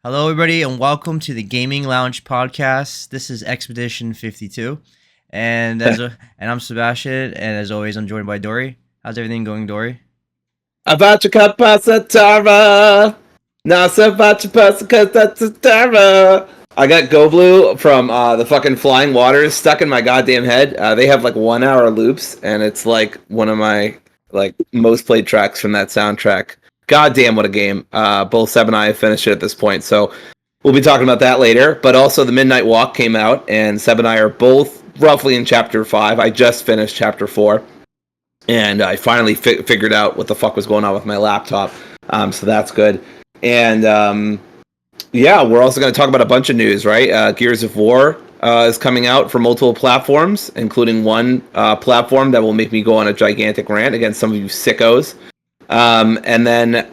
Hello, everybody, and welcome to the Gaming Lounge podcast. This is Expedition 52, and I'm Sebastian, and as always, I'm joined by Dory. How's everything going, Dory? Avacha Pasatara. Nasa Vacha Pasatara. I got Go Blue from the fucking Flying Waters stuck in my goddamn head. They have like 1 hour loops, and it's like one of my most played tracks from that soundtrack. Goddamn, what a game! Both Seb and I have finished it at this point, so we'll be talking about that later. But also, the Midnight Walk came out, and Seb and I are both roughly in Chapter 5. I just finished Chapter 4. And I finally figured out what the fuck was going on with my laptop. So that's good. And yeah, we're also going to talk about a bunch of news, right? Gears of War is coming out for multiple platforms, including one platform that will make me go on a gigantic rant against some of you sickos. And then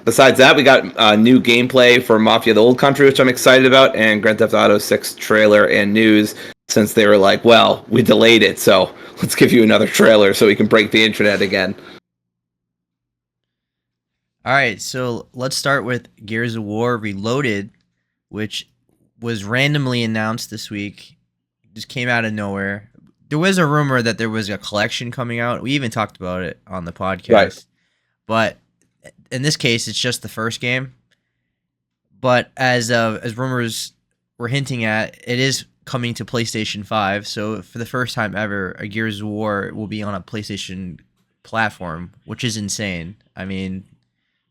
besides that, we got new gameplay for Mafia the Old Country, which I'm excited about, and Grand Theft Auto 6 trailer and news, since they were like, well, we delayed it, so let's give you another trailer so we can break the internet again. All right, so let's start with Gears of War Reloaded, which was randomly announced this week. It just came out of nowhere. There was a rumor that there was a collection coming out. We even talked about it on the podcast. Right. But in this case, it's just the first game. But as rumors were hinting at, it is coming to PlayStation 5. So for the first time ever, a Gears of War will be on a PlayStation platform, which is insane. I mean,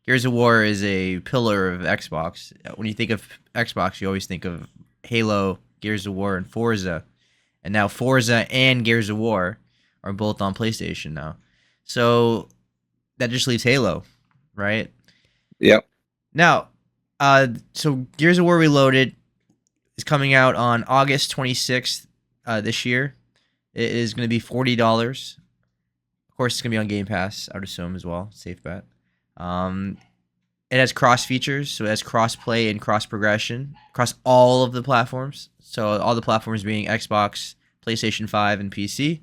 Gears of War is a pillar of Xbox. When you think of Xbox, you always think of Halo, Gears of War, and Forza. And now Forza and Gears of War are both on PlayStation now. So that just leaves Halo, right? Yep. Now, so Gears of War Reloaded is coming out on August 26th this year. It is going to be $40. Of course, it's going to be on Game Pass, I would assume, as well. Safe bet. It has cross features, so it has cross play and cross progression across all of the platforms. So all the platforms being Xbox, PlayStation 5, and PC.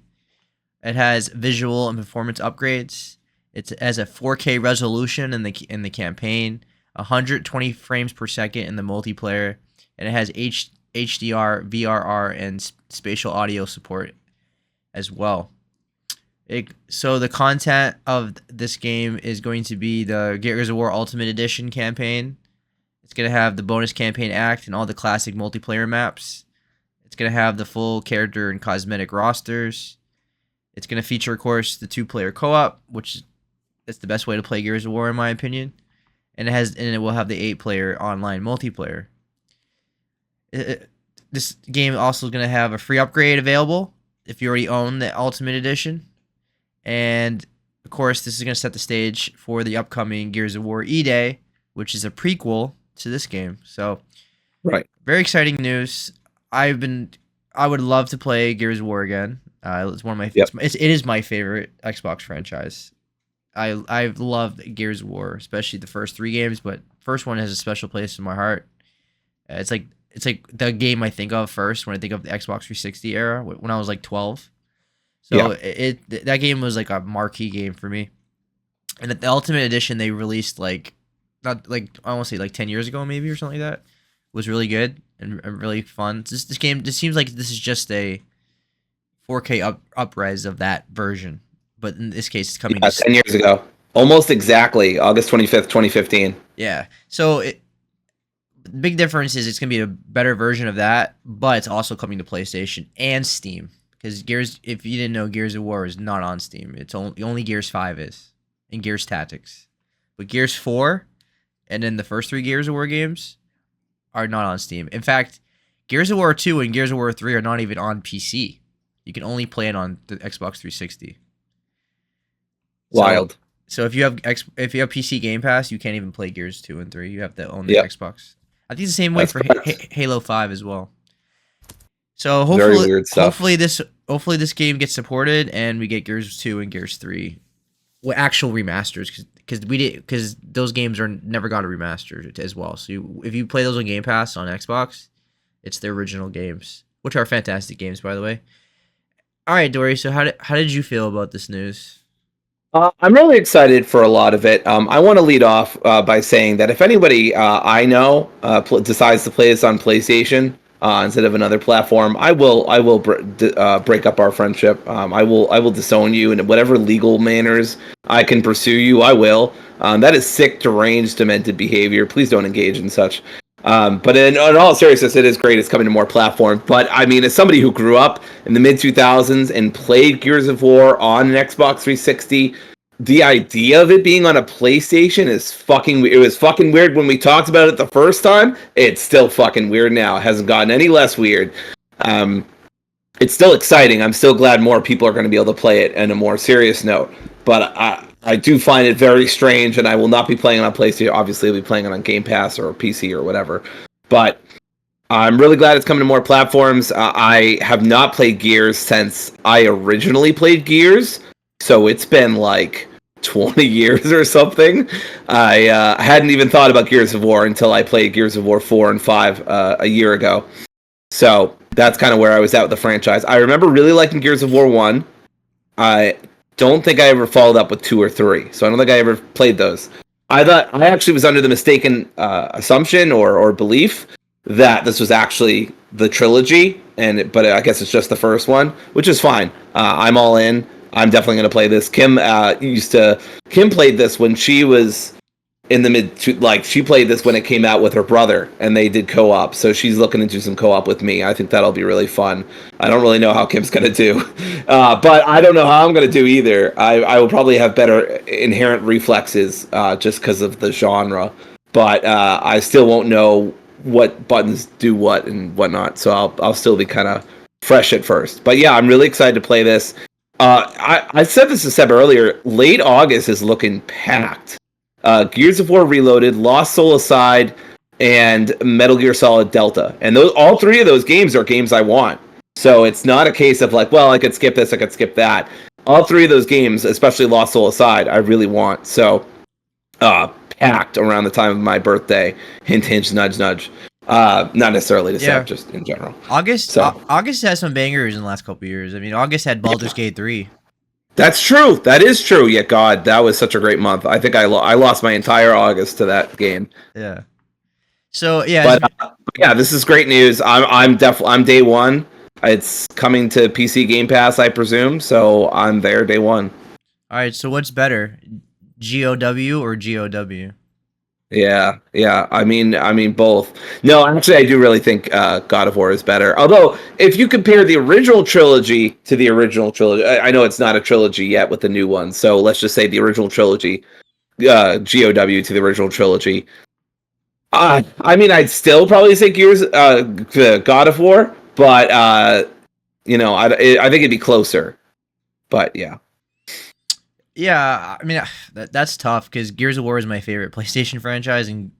It has visual and performance upgrades. It has a 4K resolution in the campaign, 120 frames per second in the multiplayer, and it has HDR, VRR, and spatial audio support as well. So the content of this game is going to be the Gears of War Ultimate Edition campaign. It's going to have the bonus campaign act and all the classic multiplayer maps. It's going to have the full character and cosmetic rosters. It's going to feature, of course, the 2-player co-op, which is the best way to play Gears of War, in my opinion. And it will have the 8-player online multiplayer. This game also is going to have a free upgrade available if you already own the Ultimate Edition. And, of course, this is going to set the stage for the upcoming Gears of War E-Day, which is a prequel to this game. So, right, very exciting news. I would love to play Gears of War again. It's one of my. Yep. It is my favorite Xbox franchise. I've loved Gears of War, especially the first 3 games, but first one has a special place in my heart. It's like the game I think of first when I think of the Xbox 360 era when I was like 12. So that game was like a marquee game for me. And the Ultimate Edition they released I want to say 10 years ago maybe or something like that, was really good and really fun. This game just seems like this is just a 4K up-res of that version. But in this case, it's coming 10 years ago. Almost exactly. August 25th, 2015. Yeah. So the big difference is it's going to be a better version of that, but it's also coming to PlayStation and Steam. Because if you didn't know, Gears of War is not on Steam. It's only Gears 5 is, and Gears Tactics. But Gears 4, and then the first 3 Gears of War games are not on Steam. In fact, Gears of War 2 and Gears of War 3 are not even on PC. You can only play it on the Xbox 360. Wild. So if you have PC Game Pass, you can't even play Gears 2 and 3. You have to own the Xbox. I think it's the same way for Halo 5 as well. So hopefully this game gets supported and we get Gears 2 and Gears 3 with actual remasters because those games are never got a remastered as well. So if you play those on Game Pass on Xbox, it's the original games, which are fantastic games, by the way. All right, Dory. So how did you feel about this news? I'm really excited for a lot of it. I want to lead off by saying that if anybody I know decides to play this on PlayStation instead of another platform, I will break up our friendship. I will disown you in whatever legal manners I can pursue you. I will. That is sick, deranged, demented behavior. Please don't engage in such. But in all seriousness, it is great. It's coming to more platforms. But I mean, as somebody who grew up in the mid 2000s and played Gears of War on an Xbox 360, the idea of it being on a PlayStation is fucking. It was fucking weird when we talked about it the first time. It's still fucking weird now. It hasn't gotten any less weird. It's still exciting. I'm still glad more people are going to be able to play it on a more serious note. But I do find it very strange, and I will not be playing it on PlayStation. Obviously, I'll be playing it on Game Pass or PC or whatever. But I'm really glad it's coming to more platforms. I have not played Gears since I originally played Gears, so it's been like 20 years or something. I hadn't even thought about Gears of War until I played Gears of War 4 and 5 a year ago. So that's kind of where I was at with the franchise. I remember really liking Gears of War 1. I don't think I ever followed up with 2 or 3, so I don't think I ever played those. I actually was under the mistaken assumption or belief that this was actually the trilogy, but I guess it's just the first one, which is fine. I'm all in. I'm definitely going to play this. Kim played this when she was in the she played this when it came out with her brother, and they did co-op, so she's looking to do some co-op with me. I think that'll be really fun. I don't really know how Kim's going to do, but I don't know how I'm going to do either. I will probably have better inherent reflexes just because of the genre, but I still won't know what buttons do what and whatnot, so I'll still be kind of fresh at first. But yeah, I'm really excited to play this. I said this to Seb earlier. Late August is looking packed. Gears of War Reloaded, Lost Soul Aside, and Metal Gear Solid Delta. And all three of those games are games I want. So it's not a case of like, well, I could skip this, I could skip that. All three of those games, especially Lost Soul Aside, I really want. So packed around the time of my birthday. Hint, hint, nudge, nudge. Not necessarily to Seb, just in general. August has some bangers in the last couple of years. I mean, August had Baldur's Gate 3. That's true. That is true. Yeah, God, that was such a great month. I think I lost my entire August to that game. Yeah. So yeah, but yeah, this is great news. I'm day one. It's coming to PC Game Pass, I presume. So I'm there day one. All right. So what's better, GOW or GOW? Yeah. I mean both. No, actually, I do really think God of War is better. Although, if you compare the original trilogy to the original trilogy, I know it's not a trilogy yet with the new one. So let's just say the original trilogy, GOW to the original trilogy. I mean, I'd still probably say God of War, but I think it'd be closer. But yeah. Yeah, I mean that's tough because Gears of War is my favorite PlayStation franchise, and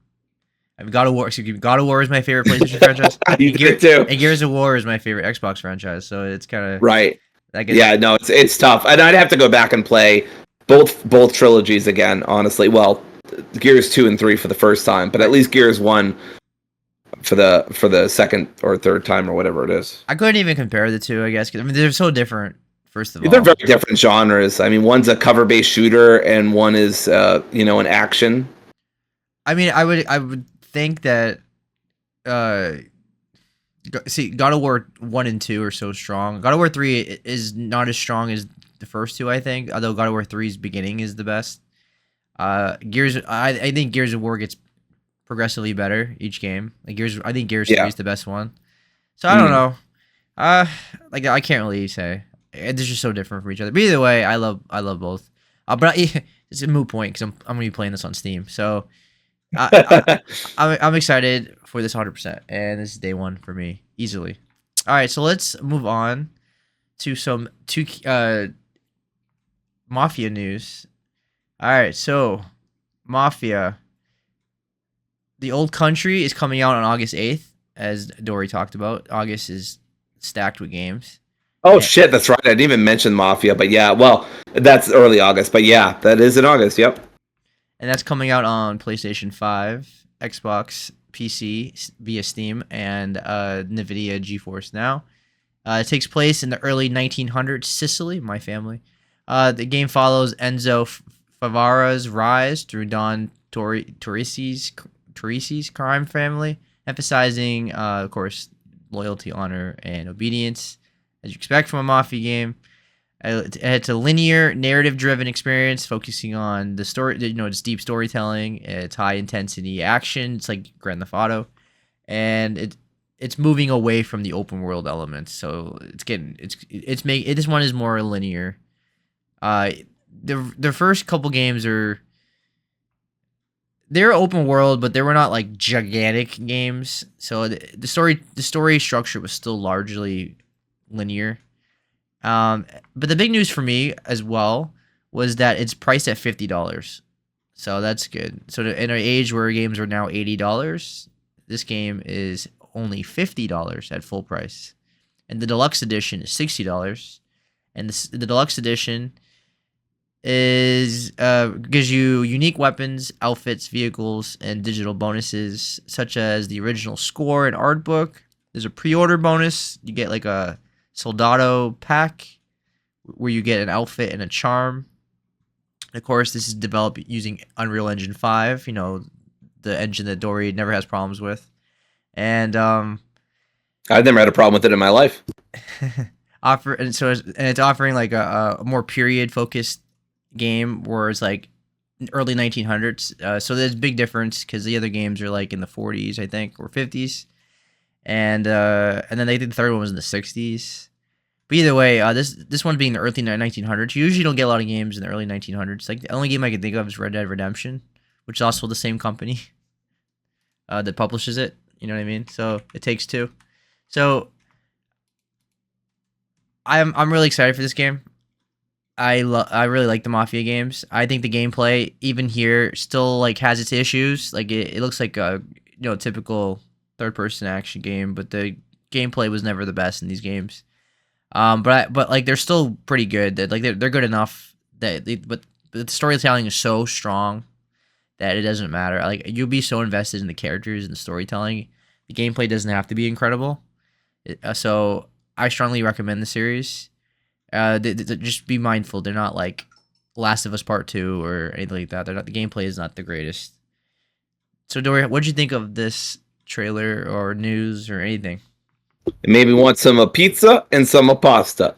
God of War is my favorite PlayStation franchise. And Gears of War is my favorite Xbox franchise. So it's kind of right. Yeah, no, it's tough, and I'd have to go back and play both trilogies again. Honestly, well, Gears 2 and 3 for the first time, but at least Gears 1 for the second or third time or whatever it is. I couldn't even compare the two, I guess, because I mean they're so different. First of all, they're very different genres. I mean, one's a cover-based shooter, and one is an action. I mean, I would think that God of War 1 and 2 are so strong. God of War 3 is not as strong as the first two, I think, although God of War 3's beginning is the best. I think Gears of War gets progressively better each game. I think Gears 3 is the best one. So I don't know. I can't really say. They're just so different from each other. But either way, I love both. But it's a moot point because I'm gonna be playing this on Steam. So I'm excited for this 100%, and this is day one for me easily. All right, so let's move on to two Mafia news. All right, so Mafia, the Old Country is coming out on August 8th, as Dory talked about. August is stacked with games. Oh, shit, that's right. I didn't even mention Mafia, but yeah, well, that's early August, but yeah, that is in August, yep. And that's coming out on PlayStation 5, Xbox, PC via Steam, and NVIDIA GeForce Now. It takes place in the early 1900s, Sicily, my family. The game follows Enzo Favara's rise through Don Torrisi's crime family, emphasizing, of course, loyalty, honor, and obedience, as you expect from a Mafia game. It's a linear, narrative-driven experience, focusing on the story. It's deep storytelling. It's high-intensity action. It's like Grand Theft Auto, and it's moving away from the open world elements. So this one is more linear. The first couple games they're open world, but they were not like gigantic games. So the story structure was still largely linear. But the big news for me as well was that it's priced at $50. So that's good. So in an age where games are now $80, this game is only $50 at full price. And the deluxe edition is $60. And the deluxe edition gives you unique weapons, outfits, vehicles, and digital bonuses, such as the original score and art book. There's a pre-order bonus. You get like a Soldado pack where you get an outfit and a charm. And of course, this is developed using Unreal Engine 5, the engine that Dory never has problems with. And I've never had a problem with it in my life. It's offering like a more period focused game where it's like early 1900s. So there's a big difference because the other games are like in the 40s, I think, or 50s. And then they think the third one was in the 60s. But either way, this one being the early 1900s. You usually don't get a lot of games in the early 1900s. Like the only game I can think of is Red Dead Redemption, which is also the same company that publishes it. You know what I mean? So it takes two. So I'm really excited for this game. I really like the Mafia games. I think the gameplay, even here, still like has its issues. Like it looks like a typical third-person action game, but the gameplay was never the best in these games. But like they're still pretty good. They're good enough but the storytelling is so strong that it doesn't matter. Like you'll be so invested in the characters and the storytelling. The gameplay doesn't have to be incredible. So I strongly recommend the series. Just be mindful. They're not like Last of Us Part 2 or anything like that. The gameplay is not the greatest. So Dory, what'd you think of this trailer or news or anything? It made me want some pizza and some pasta.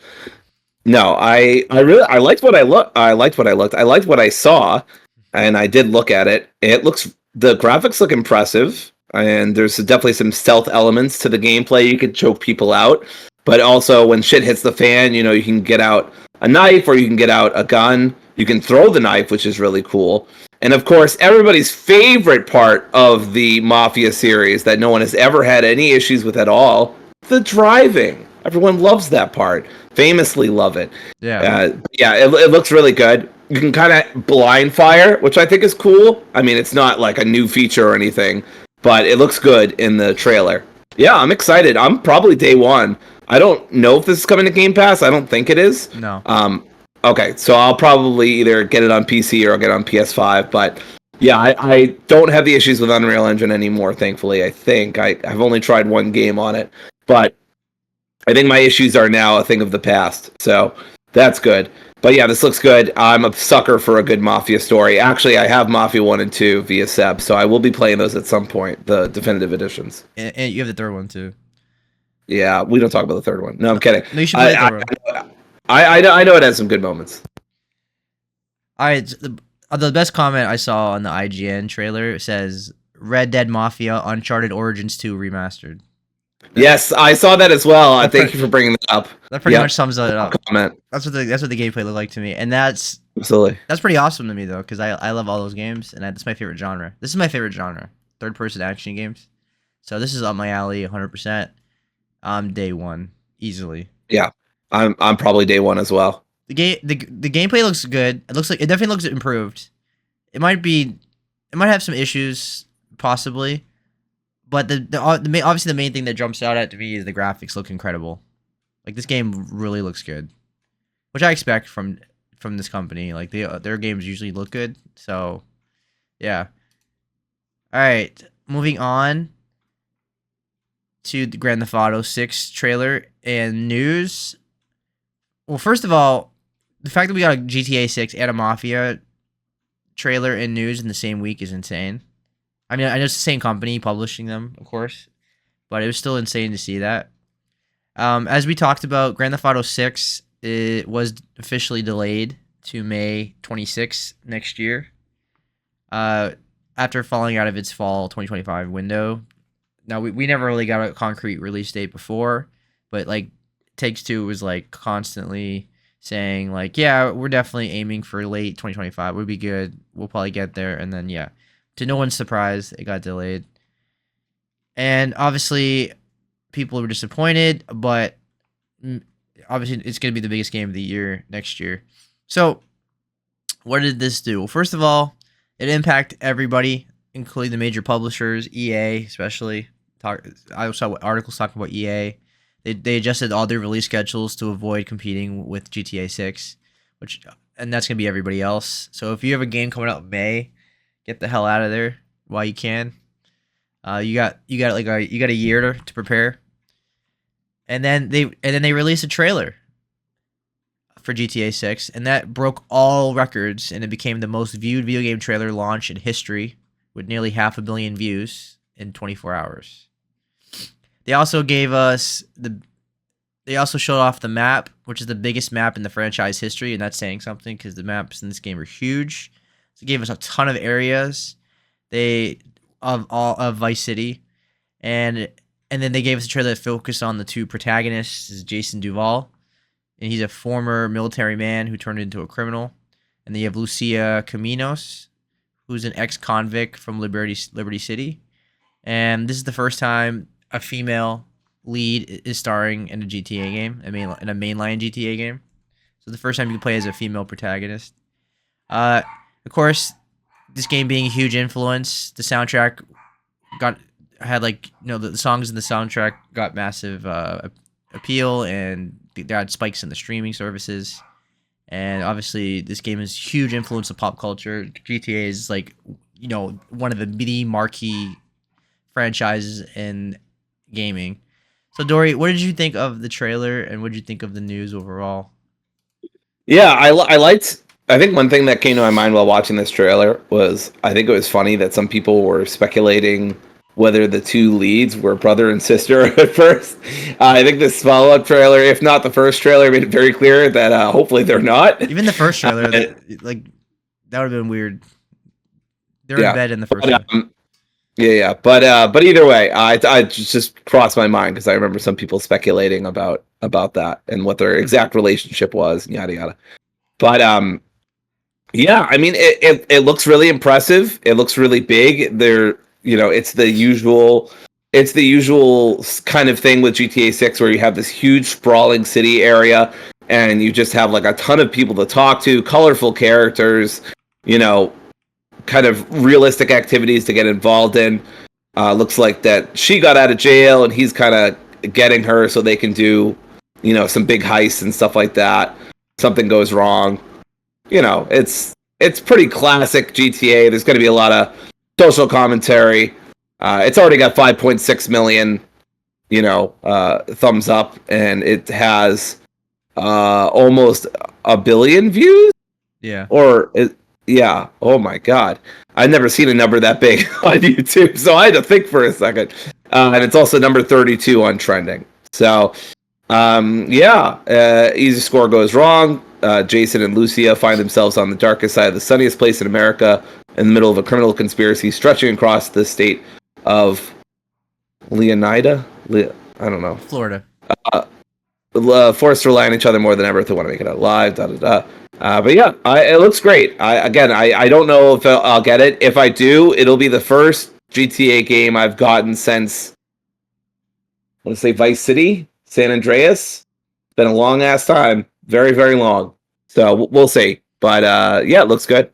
No, I liked what I looked. I liked what I saw, and I did look at it. The graphics look impressive, and there's definitely some stealth elements to the gameplay. You could choke people out, but also when shit hits the fan, you can get out a knife or you can get out a gun. You can throw the knife, which is really cool. And of course, everybody's favorite part of the Mafia series that no one has ever had any issues with at all, the driving. Everyone loves that part. Famously love it. Yeah. It looks really good. You can kind of blind fire, which I think is cool. I mean, it's not like a new feature or anything, but it looks good in the trailer. Yeah, I'm excited. I'm probably day one. I don't know if this is coming to Game Pass. I don't think it is. No. Okay, so I'll probably either get it on PC or I'll get it on PS5, but yeah, I don't have the issues with Unreal Engine anymore, thankfully. I think I've only tried one game on it, but I think my issues are now a thing of the past, so that's good. But yeah, this looks good. I'm a sucker for a good Mafia story. Actually, I have Mafia 1 and 2 via Seb, so I will be playing those at some point, the definitive editions. And you have the third one too. Yeah, we don't talk about the third one. No, I'm kidding. No, you should play the third one. I know it has some good moments. The best comment I saw on the IGN trailer says Red Dead Mafia Uncharted Origins 2 remastered. Yes, I saw that as well. Thank you for bringing that up. That pretty much sums it up. Comment. That's what the gameplay looked like to me, and that's absolutely pretty awesome to me though, because I love all those games, and that's my favorite genre. This is my favorite genre, third-person action games. So this is up my alley, 100%. I'm day one easily. Yeah, I'm probably day one as well. The gameplay looks good. It definitely looks improved. It might have some issues possibly, but obviously the main thing that jumps out at me is the graphics look incredible. Like this game really looks good, which I expect from this company. Like their games usually look good. So yeah. All right, moving on to the Grand Theft Auto 6 trailer and news. Well, first of all, The fact that we got a GTA 6 and a Mafia trailer and news in the same week is insane. I mean, I know it's the same company publishing them, of course, but it was still insane to see that. As we talked about, Grand Theft Auto 6, it was officially delayed to May 26th next year. After falling out of its fall 2025 window. Now, we never really got a concrete release date before, but like Takes-Two was like constantly saying like, yeah, we're definitely aiming for late 2025. We'd be good. We'll probably get there. And then, yeah, to no one's surprise, it got delayed. And obviously, people were disappointed, but obviously, it's going to be the biggest game of the year next year. So, what did this do? Well, first of all, it impacted everybody, including the major publishers, EA especially. I saw articles talking about EA. They adjusted all their release schedules to avoid competing with GTA 6, and that's gonna be everybody else. So if you have a game coming out in May, get the hell out of there while you can. You got a year to prepare, and then they released a trailer for GTA 6, and that broke all records, and it became the most viewed video game trailer launch in history, with nearly 500 million views in 24 hours. They also gave us They also showed off the map, which is the biggest map in the franchise history, and that's saying something because the maps in this game are huge. So they gave us a ton of areas. Of Vice City, and then they gave us a trailer that focused on the two protagonists, is Jason Duval, and he's a former military man who turned into a criminal. And then you have Lucia Caminos, who's an ex-convict from Liberty City. And this is the first time a female lead is starring in a GTA game, in a mainline GTA game. So the first time you can play as a female protagonist. Of course, this game being a huge influence, the soundtrack the songs in the soundtrack got massive appeal, and they had spikes in the streaming services. And obviously, this game is huge influence of pop culture. GTA is one of the marquee franchises in gaming. So, Dory, what did you think of the trailer, and what did you think of the news overall? Yeah, I liked. I think one thing that came to my mind while watching this trailer was I think it was funny that some people were speculating whether the two leads were brother and sister at first. I think this follow-up trailer, if not the first trailer, made it very clear that hopefully they're not. Even the first trailer, that would have been weird. They're in bed in the first one. Yeah. But either way, I just crossed my mind because I remember some people speculating about that and what their exact relationship was, and yada yada. But yeah, I mean, it looks really impressive. It looks really big. It's the usual kind of thing with GTA 6 where you have this huge sprawling city area and you just have like a ton of people to talk to, colorful characters, kind of realistic activities to get involved in. Looks like that she got out of jail and he's kind of getting her so they can do, some big heists and stuff like that. Something goes wrong. It's pretty classic GTA. There's going to be a lot of social commentary. It's already got 5.6 million, thumbs up, and it has almost 1 billion views. Yeah. Yeah. Oh my God. I've never seen a number that big on YouTube, so I had to think for a second. And it's also number 32 on trending. So, easy score goes wrong. Jason and Lucia find themselves on the darkest side of the sunniest place in America, in the middle of a criminal conspiracy stretching across the state of Leonida? I don't know. Florida. Forced to rely on each other more than ever if they want to make it out alive. But yeah, it looks great. I don't know if I'll get it. If I do, it'll be the first GTA game I've gotten since, I want to say Vice City, San Andreas. It's been a long ass time. Very, very long. So we'll see. But yeah, it looks good.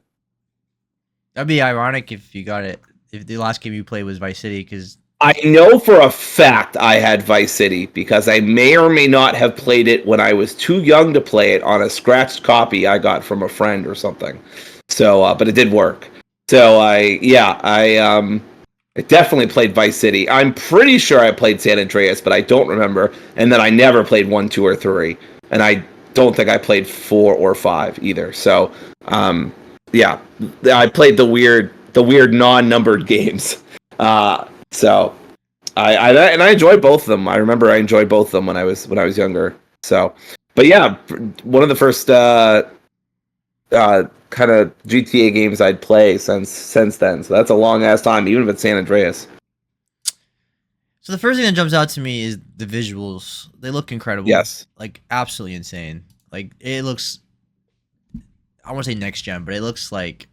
That'd be ironic if you got it. If the last game you played was Vice City, because I know for a fact I had Vice City because I may or may not have played it when I was too young to play it on a scratched copy I got from a friend or something. So, but it did work. So I definitely played Vice City. I'm pretty sure I played San Andreas, but I don't remember. And then I never played 1, 2, or 3. And I don't think I played 4 or 5 either. So, yeah, I played the weird non-numbered games. So I enjoyed both of them. I remember I enjoyed both of them when I was younger. So, but yeah, one of the first kind of GTA games I'd play since then. So that's a long ass time, even if it's San Andreas. So the first thing that jumps out to me is the visuals. They look incredible. Yes. Like absolutely insane. Like it looks, I want to say next gen, but it looks like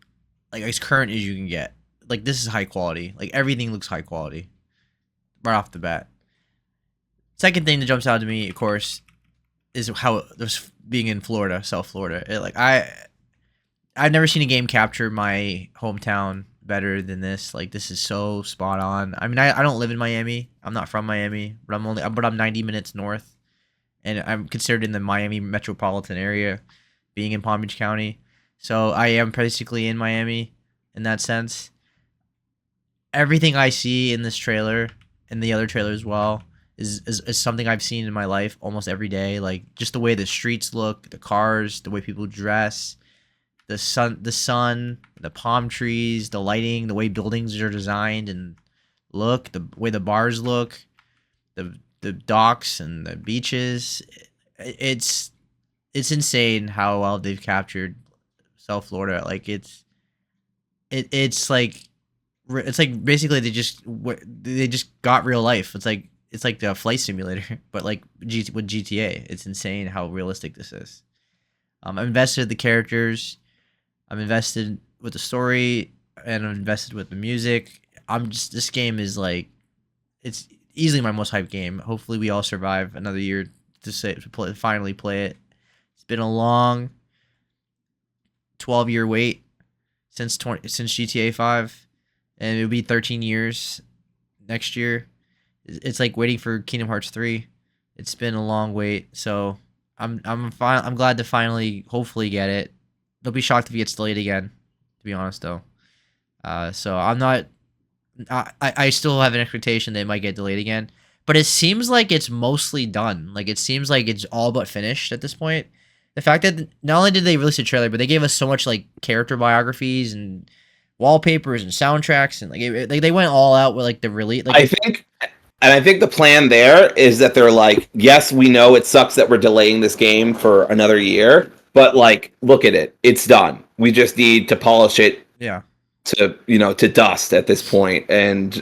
as current as you can get. Like this is high quality. Like everything looks high quality right off the bat. Second thing that jumps out to me, of course, is how this being in Florida, South Florida. I've never seen a game capture my hometown better than this. Like this is so spot on. I mean, I don't live in Miami. I'm not from Miami, but I'm 90 minutes north, and I'm considered in the Miami metropolitan area, being in Palm Beach County. So I am basically in Miami in that sense. Everything I see in this trailer and the other trailer as well is something I've seen in my life almost every day. Like just the way the streets look, the cars, the way people dress, the sun, the palm trees, the lighting, the way buildings are designed and look, the way the bars look, the docks and the beaches. It's insane how well they've captured South Florida. Like it's like basically they just got real life. It's like the flight simulator, but like with GTA. It's insane how realistic this is. I'm invested in the characters. I'm invested with the story, and I'm invested with the music. This game is like, it's easily my most hyped game. Hopefully, we all survive another year to finally play it. It's been a long 12-year wait since GTA 5, and it'll be 13 years next year. It's like waiting for Kingdom Hearts 3. It's been a long wait, so I'm glad to finally hopefully get it. They'll be shocked if it gets delayed again, to be honest, though. So I'm not. I still have an expectation that it might get delayed again, but it seems like it's mostly done. Like it seems like it's all but finished at this point. The fact that not only did they release a trailer, but they gave us so much like character biographies and wallpapers and soundtracks, and like they went all out with like the release. Like I think the plan there is that they're like, yes, we know it sucks that we're delaying this game for another year, but like, look at it, it's done. We just need to polish it, yeah, to dust at this point, and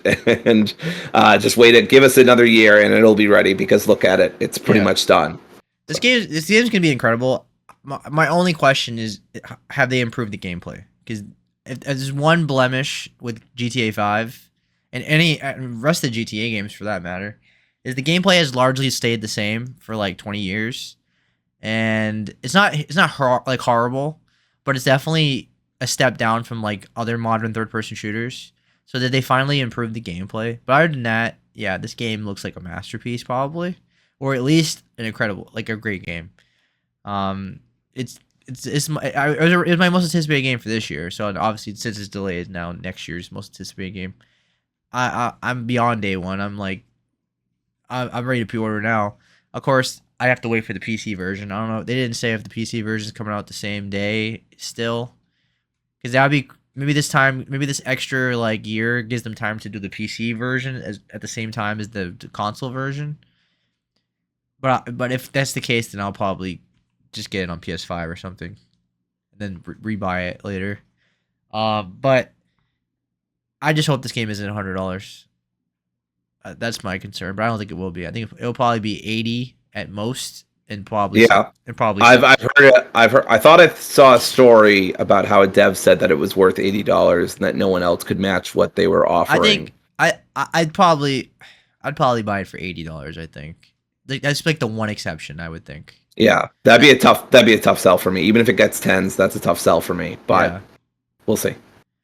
just wait it, give us another year, and it'll be ready. Because look at it, it's pretty much done. This game's gonna be incredible. My only question is, have they improved the gameplay? Because if there's one blemish with GTA 5 and any rest of the GTA games for that matter, is the gameplay has largely stayed the same for like 20 years, and it's not like horrible, but it's definitely a step down from like other modern third-person shooters. So that they finally improved the gameplay. But other than that, yeah, this game looks like a masterpiece probably, or at least an incredible, like a great game. It's my most anticipated game for this year. So obviously, since it's delayed, now next year's most anticipated game. I'm beyond day one. I'm like, I'm ready to pre-order now. Of course, I have to wait for the PC version. I don't know. They didn't say if the PC version is coming out the same day still, because that would be maybe this extra like year gives them time to do the PC version at the same time as the console version. But if that's the case, then I'll probably just get it on PS5 or something, and then rebuy it later. But I just hope this game isn't $100. That's my concern, but I don't think it will be. I think it'll probably be 80 at most, and probably Yeah. I've heard it. I thought I saw a story about how a dev said that it was worth $80 and that no one else could match what they were offering. I think I'd probably buy it for $80. I think that's like the one exception I would think. Yeah, that'd be a tough sell for me. Even if it gets tens, that's a tough sell for me. But we'll see.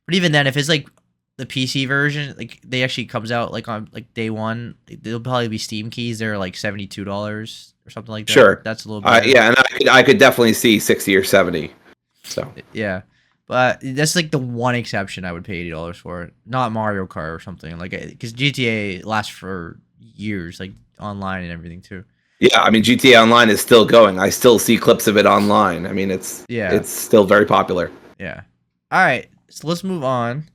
But even then, if it's like the PC version, like they actually comes out like on like day one, there'll probably be Steam keys. They're like $72 or something like that. Sure, that's a little bit. Yeah, and I could definitely see 60 or 70. So yeah, but that's like the one exception I would pay $80 for it. Not Mario Kart or something like, because GTA lasts for years, like online and everything too. Yeah, I mean GTA Online is still going. I still see clips of it online. I mean, Yeah, it's still very popular. yeah. All right, so let's move on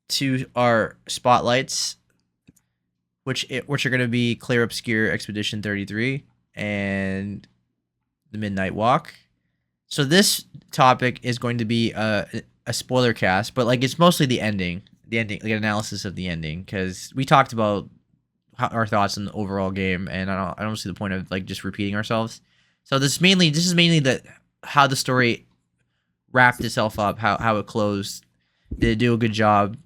to our spotlights, which are going to be Clair Obscur Expedition 33 and the Midnight Walk. So this topic is going to be a spoiler cast, but like it's mostly the ending, like an analysis of the ending, because we talked about our thoughts on the overall game, and I don't see the point of like just repeating ourselves. So this is mainly the how the story wrapped itself up, how it closed. Did it do a good job?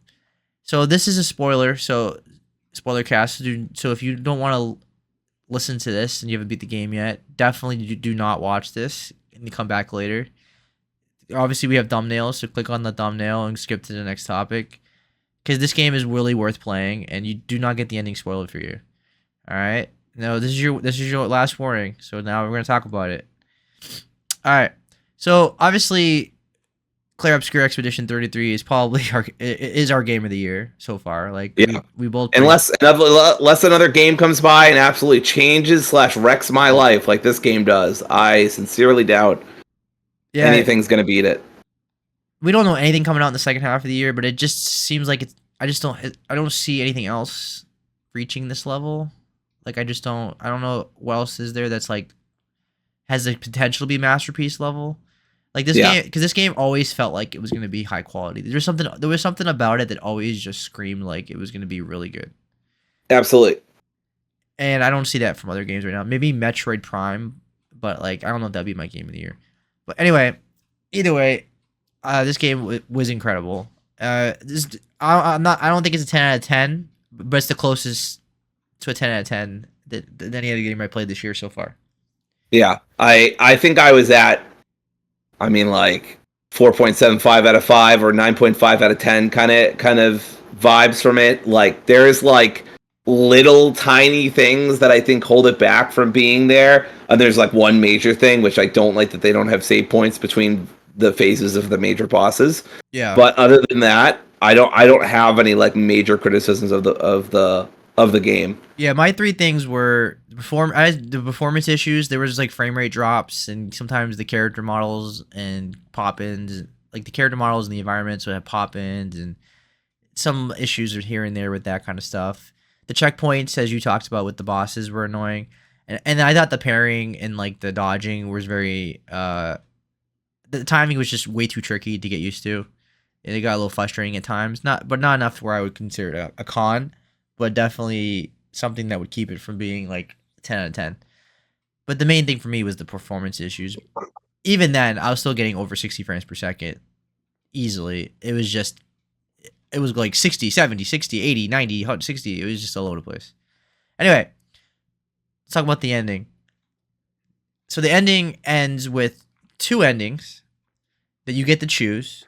So this is a spoiler, so spoiler cast. So if you don't want to listen to this and you haven't beat the game yet, definitely do not watch this and come back later. Obviously, we have thumbnails, so click on the thumbnail and skip to the next topic, because this game is really worth playing, and you do not get the ending spoiled for you. All right. No, this is your last warning. So now we're gonna talk about it. All right. So obviously, Clair Obscur Expedition 33 is probably our game of the year so far. Like Yeah. we both Unless another game comes by and absolutely changes / wrecks my life like this game does, I sincerely doubt anything's gonna beat it. We don't know anything coming out in the second half of the year, but it just seems like it's. I don't see anything else reaching this level. Like I don't know what else is there that's like has the potential to be masterpiece level. Like this game, because this game always felt like it was going to be high quality. There was something about it that always just screamed like it was going to be really good. Absolutely. And I don't see that from other games right now. Maybe Metroid Prime, but like I don't know if that'd be my game of the year. But anyway, either way, this game was incredible. I don't think it's a 10 out of 10, but it's the closest to a 10 out of 10 than any other game I played this year so far. Yeah, I think I was at, I mean, like 4.75 out of 5 or 9.5 out of 10 kind of vibes from it. Like there's like little tiny things that I think hold it back from being there. And there's like one major thing which I don't like, that they don't have save points between the phases of the major bosses. Yeah. But other than that, I don't have any like major criticisms of the game. Yeah, my three things were the performance issues. There was like frame rate drops, and sometimes the character models and pop-ins, like the character models and the environments would have pop-ins, and some issues are here and there with that kind of stuff. The checkpoints, as you talked about with the bosses, were annoying, and I thought the parrying and like the dodging was very the timing was just way too tricky to get used to, and it got a little frustrating at times. Not enough where I would consider it a con, but definitely something that would keep it from being like 10 out of 10. But the main thing for me was the performance issues. Even then, I was still getting over 60 frames per second easily. It was like 60, 70, 60, 80, 90, 160. It was just all over the place. Anyway, let's talk about the ending. So the ending ends with two endings that you get to choose.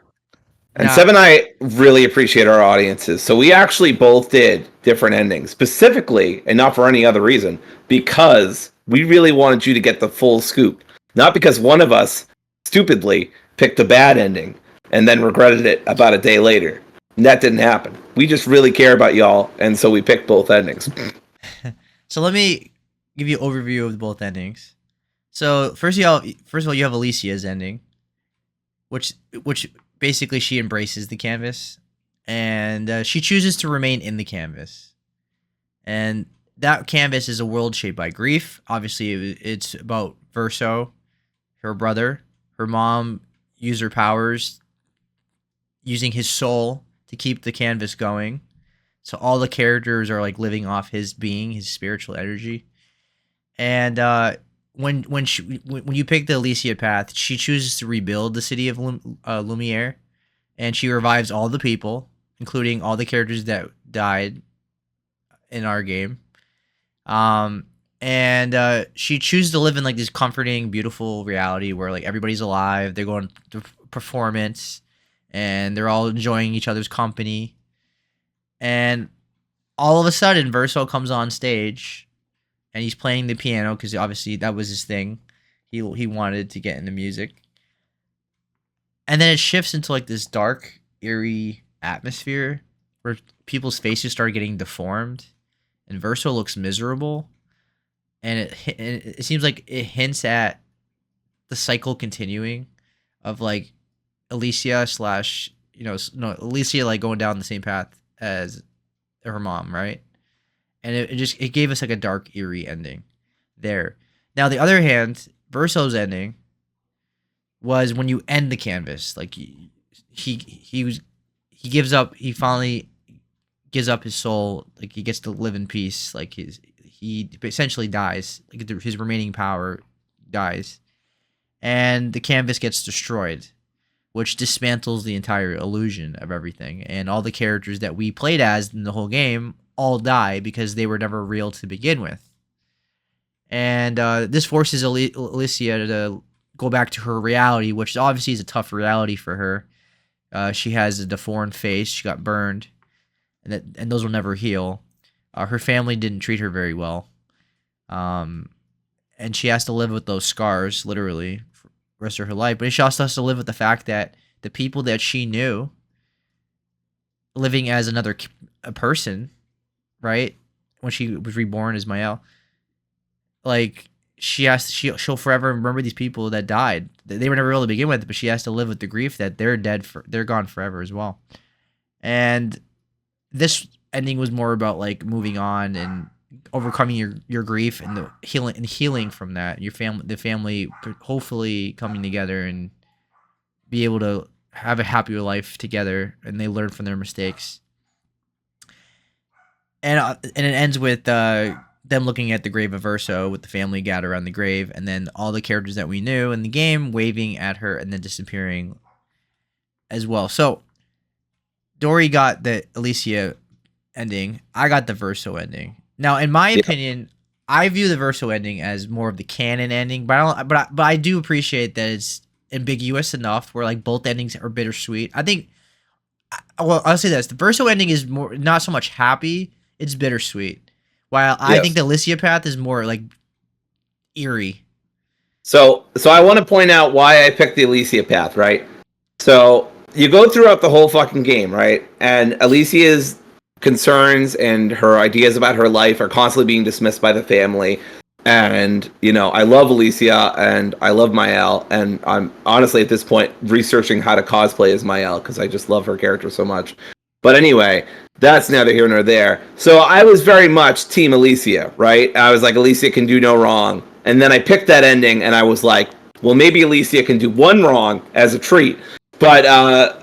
And Seb and I really appreciate our audiences. So we actually both did different endings, specifically, and not for any other reason, because we really wanted you to get the full scoop. Not because one of us, stupidly, picked a bad ending and then regretted it about a day later. And that didn't happen. We just really care about y'all, and so we picked both endings. So let me give you an overview of both endings. So first of all, you have Alicia's ending, which basically she embraces the canvas, and she chooses to remain in the canvas. And that canvas is a world shaped by grief. Obviously, it's about Verso, her brother. Her mom used her powers, using his soul to keep the canvas going. So all the characters are like living off his being, his spiritual energy. And when you pick the Alicia path, she chooses to rebuild the city of Lumiere, and she revives all the people, including all the characters that died in our game. And she chooses to live in like this comforting, beautiful reality where like everybody's alive. They're going to performance, and they're all enjoying each other's company. And all of a sudden, Verso comes on stage, and he's playing the piano because obviously that was his thing. He wanted to get into music. And then it shifts into like this dark, eerie atmosphere where people's faces start getting deformed, and Verso looks miserable. and it seems like it hints at the cycle continuing of like Alicia slash Alicia like going down the same path as her mom, right? And it gave us like a dark, eerie ending there. Now the other hand, Verso's ending was when you end the canvas, like he gives up. He finally gives up his soul. Like he gets to live in peace. Like he essentially dies. Like his remaining power dies, and the canvas gets destroyed, which dismantles the entire illusion of everything. And all the characters that we played as in the whole game all die because they were never real to begin with. And this forces Alicia to go back to her reality, which obviously is a tough reality for her. She has a deformed face. She got burned, and those will never heal. Her family didn't treat her very well, and she has to live with those scars, literally, for the rest of her life. But she also has to live with the fact that the people that she knew, living as a person, right, when she was reborn as Mael, like she'll forever remember these people that died. They were never real to begin with, but she has to live with the grief that they're dead, they're gone forever as well. And this ending was more about like moving on and overcoming your grief and the healing from that. The family hopefully coming together and be able to have a happier life together, and they learn from their mistakes. And it ends with them looking at the grave of Verso with the family gathered around the grave, and then all the characters that we knew in the game waving at her and then disappearing as well. So Dory got the Alicia ending. I got the Verso ending. Now, in my opinion, I view the Verso ending as more of the canon ending, but I do appreciate that it's ambiguous enough where like both endings are bittersweet. I think. Well, I'll say this: the Verso ending is more not so much happy; it's bittersweet. While I think the Alicia path is more like eerie. So I want to point out why I picked the Alicia path, right? So you go throughout the whole fucking game, right? And Alicia's concerns and her ideas about her life are constantly being dismissed by the family. And, I love Alicia and I love Mael. And I'm honestly at this point researching how to cosplay as Mael because I just love her character so much. But anyway, that's neither here nor there. So I was very much Team Alicia, right? I was like, Alicia can do no wrong. And then I picked that ending and I was like, well, maybe Alicia can do one wrong as a treat. But I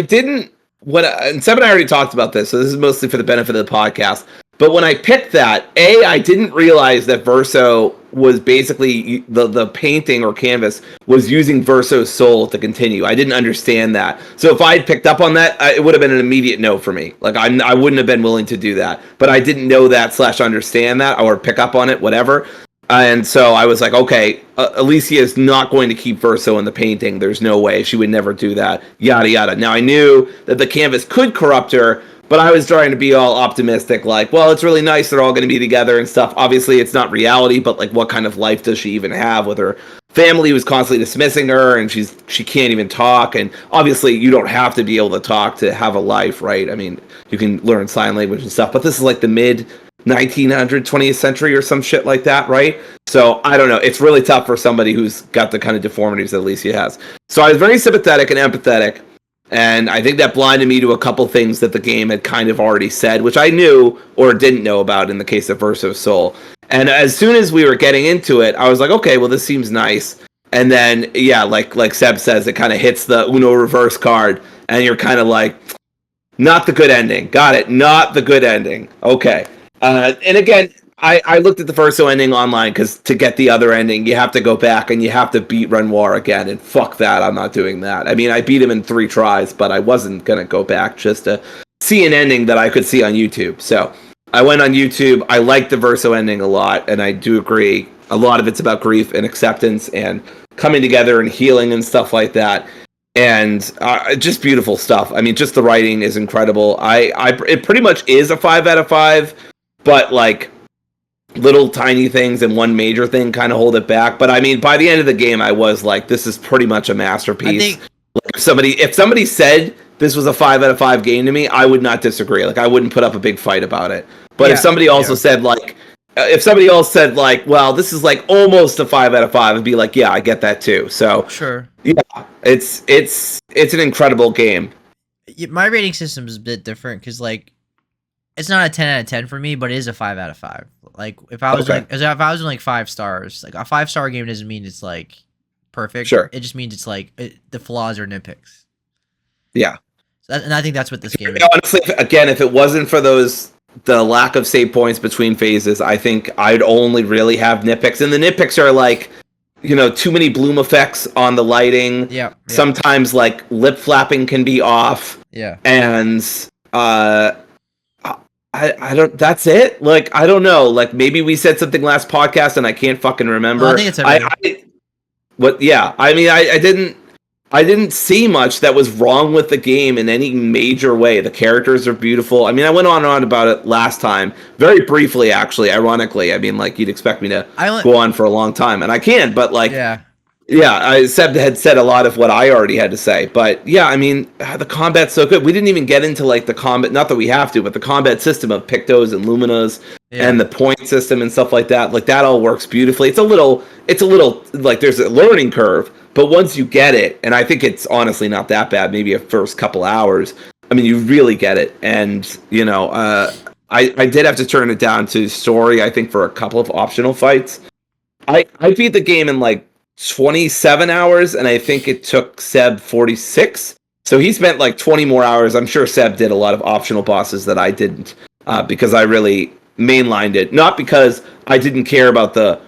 didn't. And Seb and I already talked about this, so this is mostly for the benefit of the podcast. But when I picked that, I didn't realize that Verso was basically the painting or canvas was using Verso's soul to continue. I didn't understand that. So if I had picked up on that, it would have been an immediate no for me. Like I wouldn't have been willing to do that. But I didn't know that / understand that or pick up on it, whatever. And so I was like, okay, Alicia is not going to keep Verso in the painting. There's no way. She would never do that. Yada, yada. Now, I knew that the canvas could corrupt her, but I was trying to be all optimistic, like, well, it's really nice they're all going to be together and stuff. Obviously, it's not reality, but, like, what kind of life does she even have with her family who's constantly dismissing her, and she can't even talk, and obviously, you don't have to be able to talk to have a life, right? I mean, you can learn sign language and stuff, but this is, like, the mid 1900th, 20th century or some shit like that, right? So, I don't know. It's really tough for somebody who's got the kind of deformities that Alicia has. So, I was very sympathetic and empathetic, and I think that blinded me to a couple things that the game had kind of already said, which I knew or didn't know about in the case of Verso's Soul. And as soon as we were getting into it, I was like, okay, well, this seems nice. And then, yeah, like Seb says, it kind of hits the Uno reverse card, and you're kind of like, not the good ending. Got it. Not the good ending. Okay. And again, I looked at the Verso ending online because to get the other ending, you have to go back and you have to beat Renoir again. And fuck that, I'm not doing that. I mean, I beat him in 3 tries, but I wasn't going to go back just to see an ending that I could see on YouTube. So I went on YouTube. I liked the Verso ending a lot, and I do agree. A lot of it's about grief and acceptance and coming together and healing and stuff like that. And just beautiful stuff. I mean, just the writing is incredible. It pretty much is a 5 out of 5. But, like, little tiny things and one major thing kind of hold it back. But, I mean, by the end of the game, I was like, this is pretty much a masterpiece. Like, if somebody said this was a 5 out of 5 game to me, I would not disagree. Like, I wouldn't put up a big fight about it. But if somebody also said, like, if somebody else said like, well, this is like almost a 5 out of 5, I'd be like, yeah, I get that too. So Sure. yeah, it's an incredible game. My rating system is a bit different because like it's not a 10 out of 10 for me, but it is a 5 out of 5. Like if I was if I was in like 5 stars, like a 5-star game doesn't mean it's like perfect. Sure. It just means it's like the flaws are nitpicks. Yeah. And I think that's what this game is. Honestly, again, if it wasn't for the lack of save points between phases, I think I'd only really have nitpicks. And the nitpicks are like, too many bloom effects on the lighting. Yeah. Sometimes like lip flapping can be off. Yeah. And I don't. That's it. Like I don't know. Like maybe we said something last podcast and I can't fucking remember. No, I think it's everything. Yeah. I mean, I didn't see much that was wrong with the game in any major way. The characters are beautiful. I mean, I went on and on about it last time, very briefly, actually. Ironically, I mean, like you'd expect me to go on for a long time, and I can. But like, Seb had said a lot of what I already had to say. But yeah, I mean, the combat's so good. We didn't even get into like the combat. Not that we have to, but the combat system of Pictos and Luminas and the point system and stuff like that. Like that all works beautifully. It's a little like there's a learning curve. But once you get it, and I think it's honestly not that bad, maybe a first couple hours, I mean, you really get it. And, I did have to turn it down to story, I think, for a couple of optional fights. I beat the game in like 27 hours, and I think it took Seb 46. So he spent like 20 more hours. I'm sure Seb did a lot of optional bosses that I didn't, because I really mainlined it. Not because I didn't care about the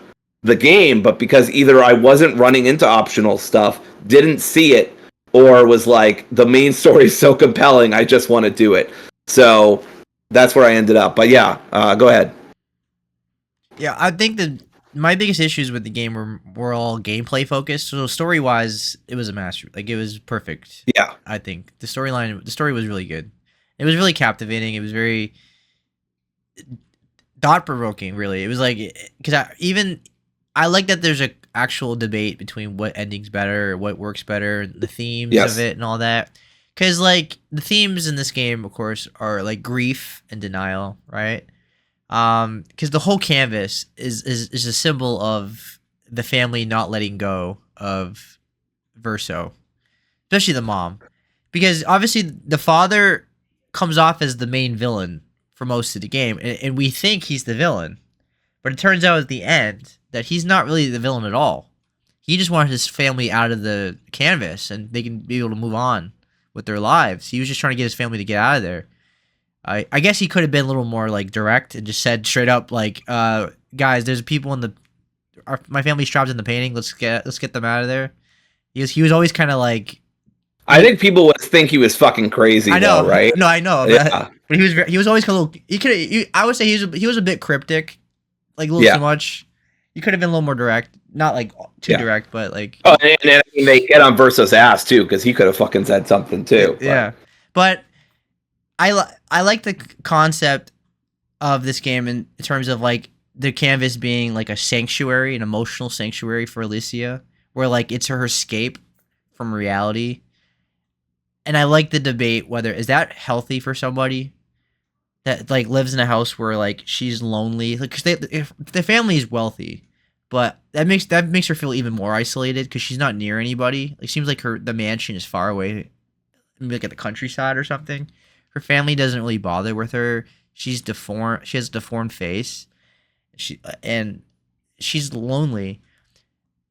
game, but because either I wasn't running into optional stuff, didn't see it, or was like, the main story is so compelling, I just want to do it. So that's where I ended up. But yeah, go ahead. Yeah, I think that my biggest issues with the game were all gameplay focused. So story wise, it was a master. Like it was perfect. Yeah, I think the story was really good. It was really captivating. It was very thought provoking. Really, it was like because I like that there's a actual debate between what ending's better, or what works better, the themes of it, and all that. Because like the themes in this game, of course, are like grief and denial, right? Because the whole canvas is a symbol of the family not letting go of Verso, especially the mom, because obviously the father comes off as the main villain for most of the game, and we think he's the villain, but it turns out at the end that he's not really the villain at all. He just wanted his family out of the canvas and they can be able to move on with their lives. He was just trying to get his family to get out of there. I guess he could have been a little more like direct and just said straight up like, guys, there's people in my family's trapped in the painting. Let's get them out of there. He was always kind of like. I think people would think he was fucking crazy. I know, though, right? No, I know. Yeah. But he was always kind of. I would say he was a bit cryptic, like a little too much. You could have been a little more direct, not like too direct, but like. Oh, and I mean, they get on Verso's ass too, because he could have fucking said something too. Yeah, but I like the concept of this game in terms of like the canvas being like a sanctuary, an emotional sanctuary for Alicia, where like it's her escape from reality. And I like the debate whether is that healthy for somebody that like lives in a house where like she's lonely, like because if the family is wealthy. But that makes her feel even more isolated because she's not near anybody. Like seems like the mansion is far away, maybe like at the countryside or something. Her family doesn't really bother with her. She's deformed. She has a deformed face. She's lonely.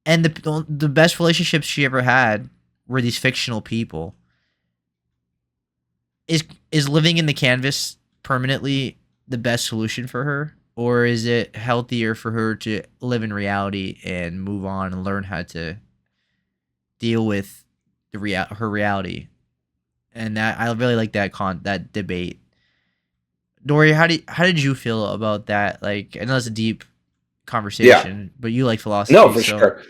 And the best relationships she ever had were these fictional people. Is living in the canvas permanently the best solution for her? Or is it healthier for her to live in reality and move on and learn how to deal with her reality? And that I really like that debate. Dory, how did you feel about that? Like, I know it's a deep conversation, but you like philosophy. No, for sure.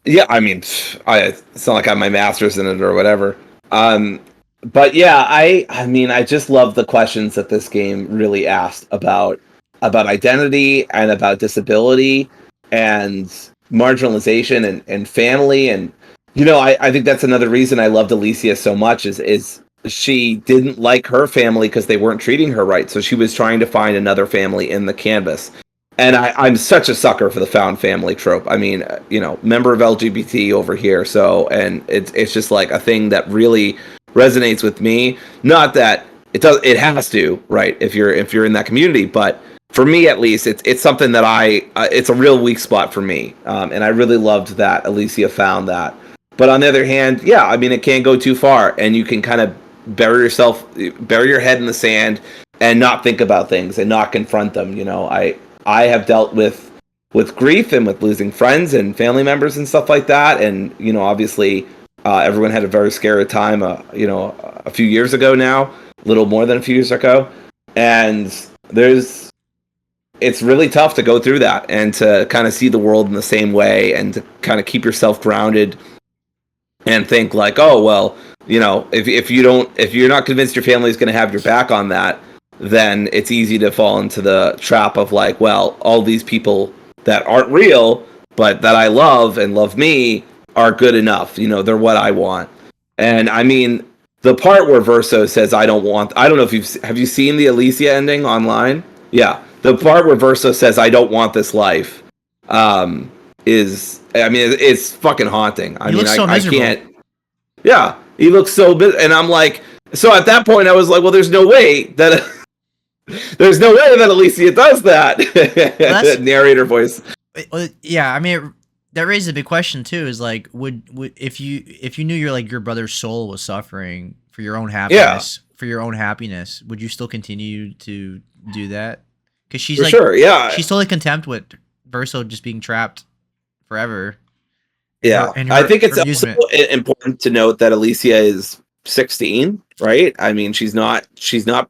Yeah, I mean, it's not like I have my master's in it or whatever. But yeah, I mean, I just love the questions that this game really asked about identity and about disability and marginalization and family. And, I think that's another reason I loved Alicia so much is she didn't like her family because they weren't treating her right. So she was trying to find another family in the canvas. And I'm such a sucker for the found family trope. I mean, member of LGBT over here. So, and it's just like a thing that really resonates with me. Not that it has to, right? If you're in that community, but for me at least, it's something that it's a real weak spot for me. And I really loved that Alicia found that. But on the other hand, yeah, I mean, it can't go too far, and you can kind of bury your head in the sand and not think about things and not confront them. I have dealt with grief and with losing friends and family members and stuff like that. And, obviously, everyone had a very scary time, a few years ago now, a little more than a few years ago. And it's really tough to go through that and to kind of see the world in the same way and to kind of keep yourself grounded and think like, oh, well, if you're not convinced your family is going to have your back on that, then it's easy to fall into the trap of like, well, all these people that aren't real, but that I love and love me are good enough. They're what I want. And I mean, the part where Verso says, I don't know if have you seen the Alicia ending online? Yeah. The part where Verso says, I don't want this life, it's fucking haunting. I can't. Yeah. He looks so and I'm like, so at that point I was like, well, there's no way that Alicia does that. Well, narrator voice. Yeah, I mean, that raises a big question too. Is like, would if you knew your brother's soul was suffering for your own happiness, would you still continue to do that? Because she's she's totally content with Verso just being trapped forever. Yeah, I think it's also important to note that Alicia is 16, right? I mean, she's not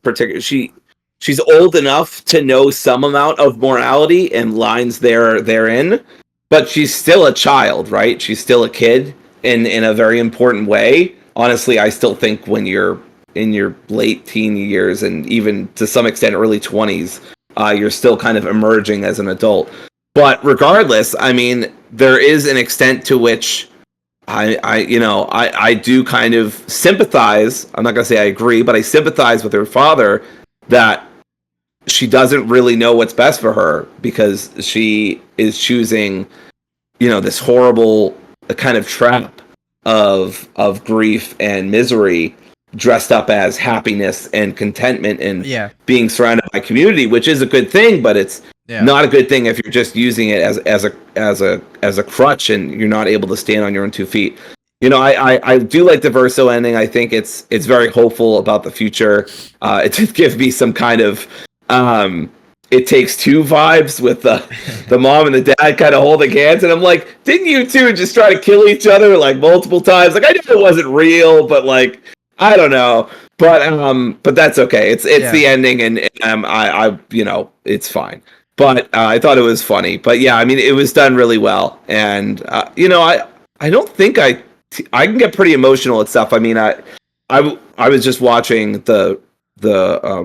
particularly she's old enough to know some amount of morality and lines therein, but she's still a child, right? She's still a kid in a very important way. Honestly, I still think when you're in your late teen years and even to some extent early 20s, you're still kind of emerging as an adult. But regardless, I mean, there is an extent to which I do kind of sympathize. I'm not going to say I agree, but I sympathize with her father that she doesn't really know what's best for her because she is choosing, this horrible kind of trap of grief and misery dressed up as happiness and contentment and being surrounded by community, which is a good thing, but it's not a good thing if you're just using it as a crutch and you're not able to stand on your own 2 feet. I do like the Verso ending. I think it's very hopeful about the future. It did give me some kind of It Takes Two vibes with the mom and the dad kind of holding hands, and I'm like, didn't you two just try to kill each other like multiple times? Like, I knew it wasn't real, but like, I don't know. But that's okay. It's the ending, and I it's fine. But I thought it was funny. But yeah, I mean, it was done really well, and I don't think I can get pretty emotional at stuff. I mean, I was just watching the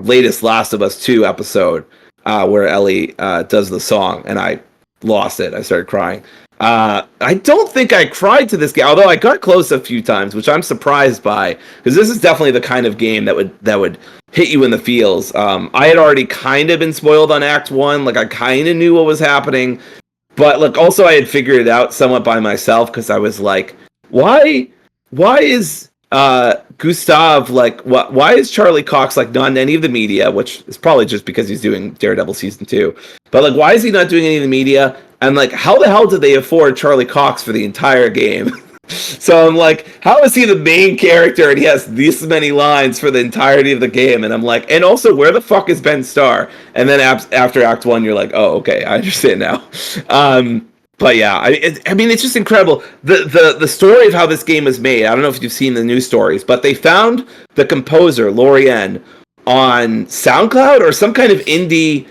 latest Last of Us 2 episode where Ellie does the song, and I lost it. I started crying. I don't think I cried to this game, although I got close a few times, which I'm surprised by, because this is definitely the kind of game that would hit you in the feels. I had already kind of been spoiled on Act 1, like I kind of knew what was happening, but like also I had figured it out somewhat by myself, because I was like, why is Gustav like, why is Charlie Cox like not in any of the media, which is probably just because he's doing Daredevil season 2, but like, why is he not doing any of the media? And like, how the hell did they afford Charlie Cox for the entire game? So I'm like, how is he the main character and he has this many lines for the entirety of the game? And I'm like, and also, where the fuck is Ben Starr? And then after Act 1, you're like, oh, okay, I understand now. But yeah, I mean, it's just incredible. The story of how this game was made, I don't know if you've seen the news stories, but they found the composer, Lorien, on SoundCloud or some kind of indie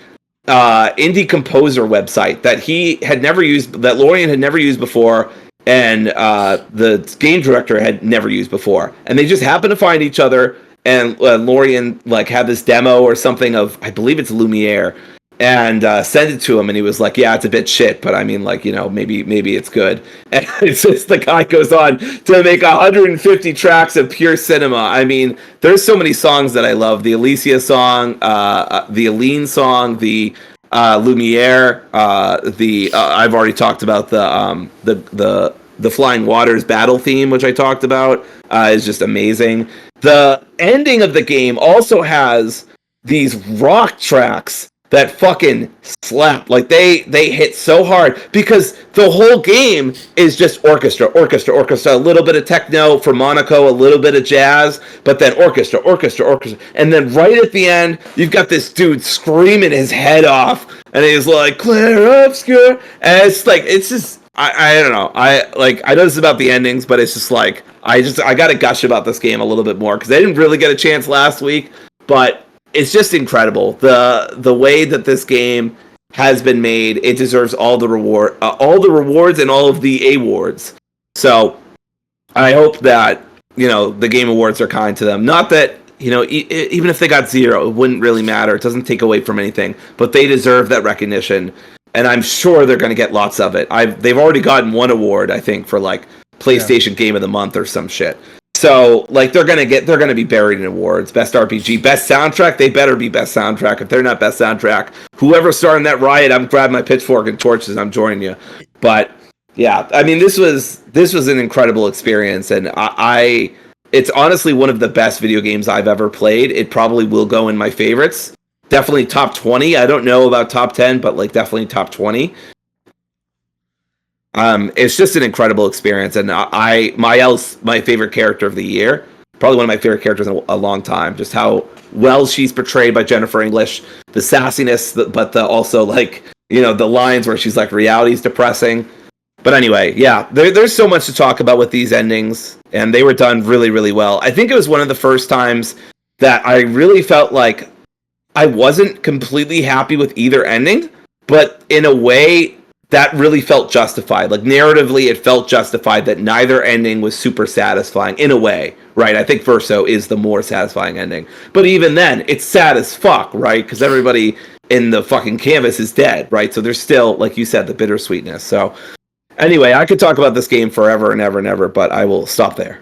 composer website that he had never used, that Lorien had never used before, and the game director had never used before. And they just happened to find each other, and Lorien like had this demo or something of, I believe it's Lumiere, and sent it to him, and he was like, yeah, it's a bit shit, but I mean, like, maybe it's good. And it's just, the guy goes on to make 150 tracks of pure cinema. I mean, there's so many songs that I love. The Alicia song, the Aline song, the Lumiere. I've already talked about the Flying Waters battle theme, which I talked about, is just amazing. The ending of the game also has these rock tracks that fucking slap. Like they hit so hard because the whole game is just orchestra, a little bit of techno for Monaco, a little bit of jazz, but then orchestra. And then right at the end, you've got this dude screaming his head off and he's like, Clair Obscur. And it's just I don't know. I know this is about the endings, but it's just like I gotta gush about this game a little bit more because I didn't really get a chance last week, but it's just incredible the way that this game has been made. It deserves all the rewards and all of the awards. So I hope that the Game Awards are kind to them. Not that even if they got 0, it wouldn't really matter. It doesn't take away from anything, but they deserve that recognition, and I'm sure they're going to get lots of it. They've already gotten 1 award, I think, for like PlayStation Game of the Month or some shit. So, like, they're gonna be buried in awards. Best RPG, best soundtrack. They better be best soundtrack. If they're not best soundtrack, whoever's starting that riot, I'm grabbing my pitchfork and torches. I'm joining you. But yeah, I mean, this was an incredible experience, and it's honestly one of the best video games I've ever played. It probably will go in my favorites. Definitely top 20. I don't know about top 10, but like definitely top 20. It's just an incredible experience, and my favorite character of the year, probably one of my favorite characters in a long time. Just how well she's portrayed by Jennifer English, the sassiness, but also like the lines where she's like, reality's depressing. But anyway, yeah, there's so much to talk about with these endings, and they were done really, really well. I think it was one of the first times that I really felt like I wasn't completely happy with either ending, but in a way that really felt justified. Like narratively, it felt justified that neither ending was super satisfying in a way, right? I think Verso is the more satisfying ending. But even then, it's sad as fuck, right? Because everybody in the fucking canvas is dead, right? So there's still, like you said, the bittersweetness. So anyway, I could talk about this game forever and ever and ever, but I will stop there.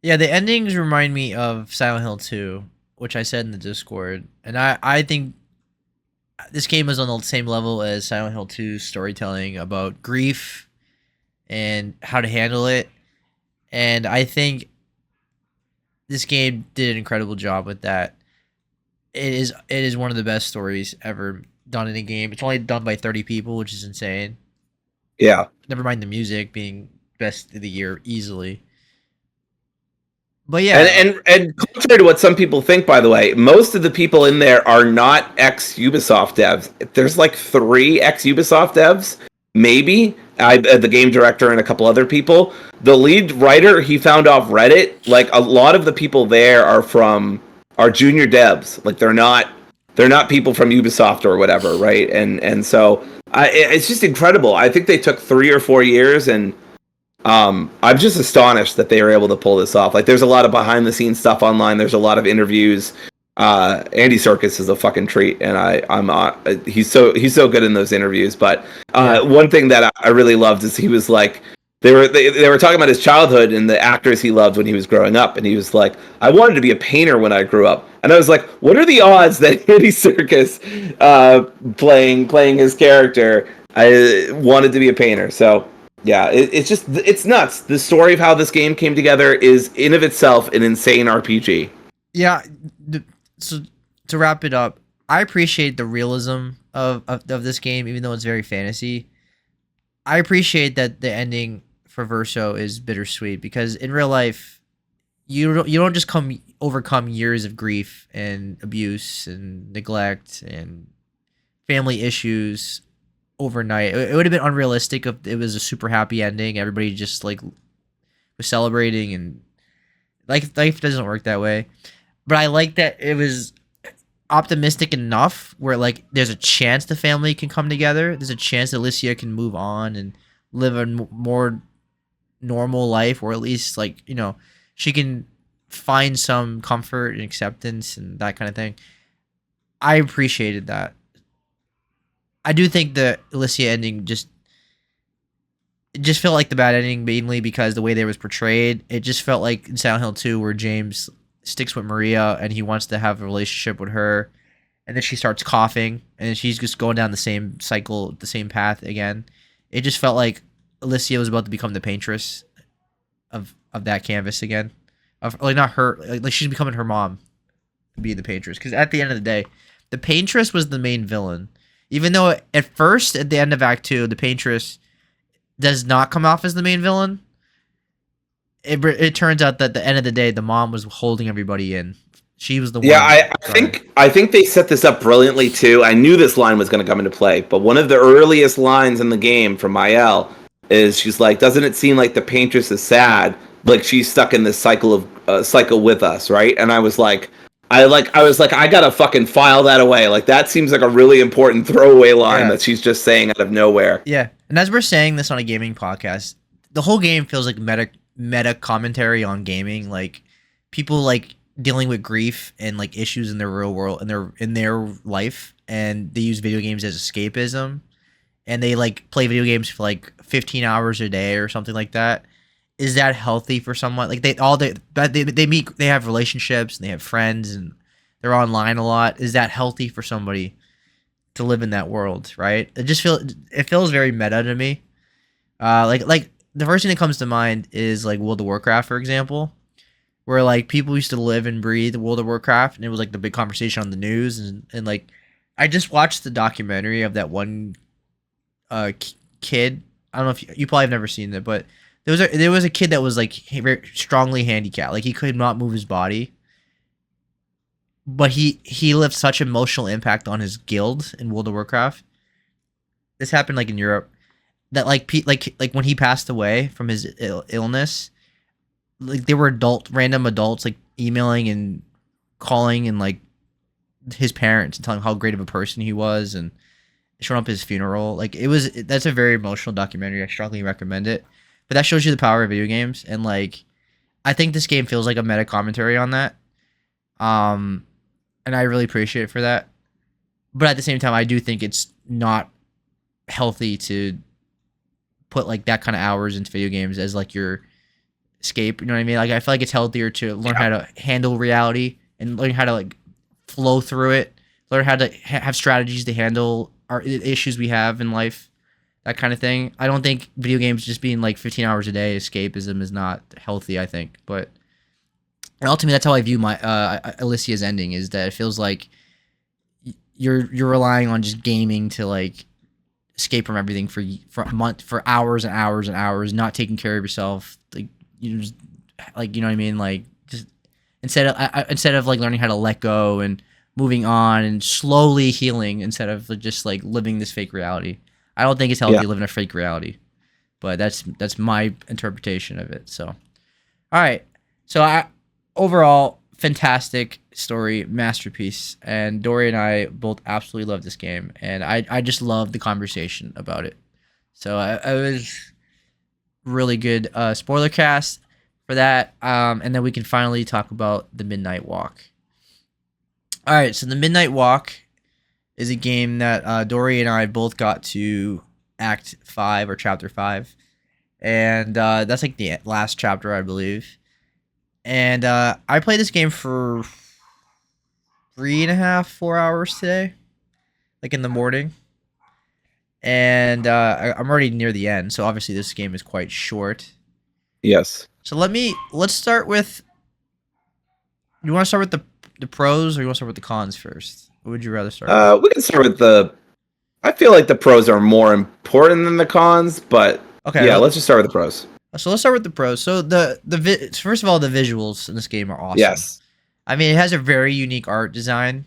Yeah, the endings remind me of Silent Hill 2, which I said in the Discord. And I think this game is on the same level as Silent Hill 2's storytelling about grief and how to handle it. And I think this game did an incredible job with that. It is one of the best stories ever done in a game. It's only done by 30 people, which is insane. Yeah. Never mind the music being best of the year easily. But yeah, and contrary to what some people think, by the way, most of the people in there are not ex-Ubisoft devs. There's like 3 ex-Ubisoft devs, maybe. The game director and a couple other people. The lead writer he found off Reddit. Like a lot of the people there are junior devs. Like they're not people from Ubisoft or whatever, right? And so it's just incredible. I think they took 3 or 4 years, and I'm just astonished that they were able to pull this off. Like, there's a lot of behind the scenes stuff online. There's a lot of interviews. Andy Serkis is a fucking treat, and he's so good in those interviews. But one thing that I really loved is he was like, they were talking about his childhood and the actors he loved when he was growing up, and he was like, I wanted to be a painter when I grew up. And I was like, what are the odds that Andy Serkis playing his character I wanted to be a painter? So yeah, it's nuts. The story of how this game came together is in of itself an insane RPG. Yeah. So to wrap it up, I appreciate the realism of this game, even though it's very fantasy. I appreciate that the ending for Verso is bittersweet, because in real life, you don't just overcome years of grief and abuse and neglect and family issues overnight. It would have been unrealistic if it was a super happy ending. Everybody just like was celebrating, and life doesn't work that way. But I like that it was optimistic enough where like there's a chance the family can come together. There's a chance that Alicia can move on and live a more normal life, or at least like she can find some comfort and acceptance and that kind of thing. I appreciated that. I do think the Alicia ending it just felt like the bad ending, mainly because the way they was portrayed. It just felt like in Silent Hill 2 where James sticks with Maria and he wants to have a relationship with her, and then she starts coughing, and then she's just going down the same cycle, the same path again. It just felt like Alicia was about to become the paintress of that canvas again. Of like not her, like she's becoming her mom, be the paintress. Because at the end of the day, the paintress was the main villain. Even though at first, at the end of Act 2, the paintress does not come off as the main villain. It turns out that at the end of the day, the mom was holding everybody in. She was the one. Yeah, I think they set this up brilliantly too. I knew this line was going to come into play, but one of the earliest lines in the game from Mael is she's like, "Doesn't it seem like the paintress is sad? Like she's stuck in this cycle with us, right?" And I was like, I gotta fucking file that away. Like that seems like a really important throwaway line that she's just saying out of nowhere. Yeah, and as we're saying this on a gaming podcast, the whole game feels like meta commentary on gaming, like people like dealing with grief and like issues in their real world in their life, and they use video games as escapism, and they like play video games for like 15 hours a day or something like that. Is that healthy for someone? Like they meet, they have relationships and they have friends and they're online a lot. Is that healthy for somebody to live in that world? Right? It feels very meta to me. Like the first thing that comes to mind is like World of Warcraft, for example, where like people used to live and breathe World of Warcraft, and it was like the big conversation on the news, and like I just watched the documentary of that one kid. I don't know if you probably have never seen it, but there was a kid that was like very strongly handicapped, like he could not move his body, but he left such emotional impact on his guild in World of Warcraft. This happened like in Europe. That like when he passed away from his illness, like there were random adults like emailing and calling and like his parents and telling him how great of a person he was and showing up at his funeral. Like that's a very emotional documentary. I strongly recommend it. But that shows you the power of video games, and like I think this game feels like a meta commentary on that. And I really appreciate it for that. But at the same time, I do think it's not healthy to put like that kind of hours into video games as like your escape. You know what I mean? Like I feel like it's healthier to learn how to handle reality and learn how to like flow through it. Learn how to have strategies to handle our issues we have in life, that kind of thing. I don't think video games just being like 15 hours a day escapism is not healthy. I think, but ultimately that's how I view my Alicia's ending. Is that it feels like you're relying on just gaming to like escape from everything for a month, for hours and hours and hours, not taking care of yourself. Like you just like, you know what I mean? Like just instead of like learning how to let go and moving on and slowly healing instead of just like living this fake reality. I don't think it's healthy to live in a fake reality, but that's my interpretation of it. So, all right. So overall, fantastic story, masterpiece, and Dory and I both absolutely love this game, and I just love the conversation about it. So I was really good spoiler cast for that, and then we can finally talk about the Midnight Walk. All right, so the Midnight Walk is a game that Dory and I both got to Act 5 or Chapter 5, and that's like the last chapter, I believe. And I played this game for 3.5, 4 hours today, like in the morning. And I'm already near the end, so obviously this game is quite short. Yes. So let's start with. You want to start with the pros, or you want to start with the cons first? What would you rather start with? We can start with I feel like the pros are more important than the cons, but Okay, yeah, let's just start with the pros. So let's start with the pros. So first of all, the visuals in this game are awesome. Yes. I mean, it has a very unique art design,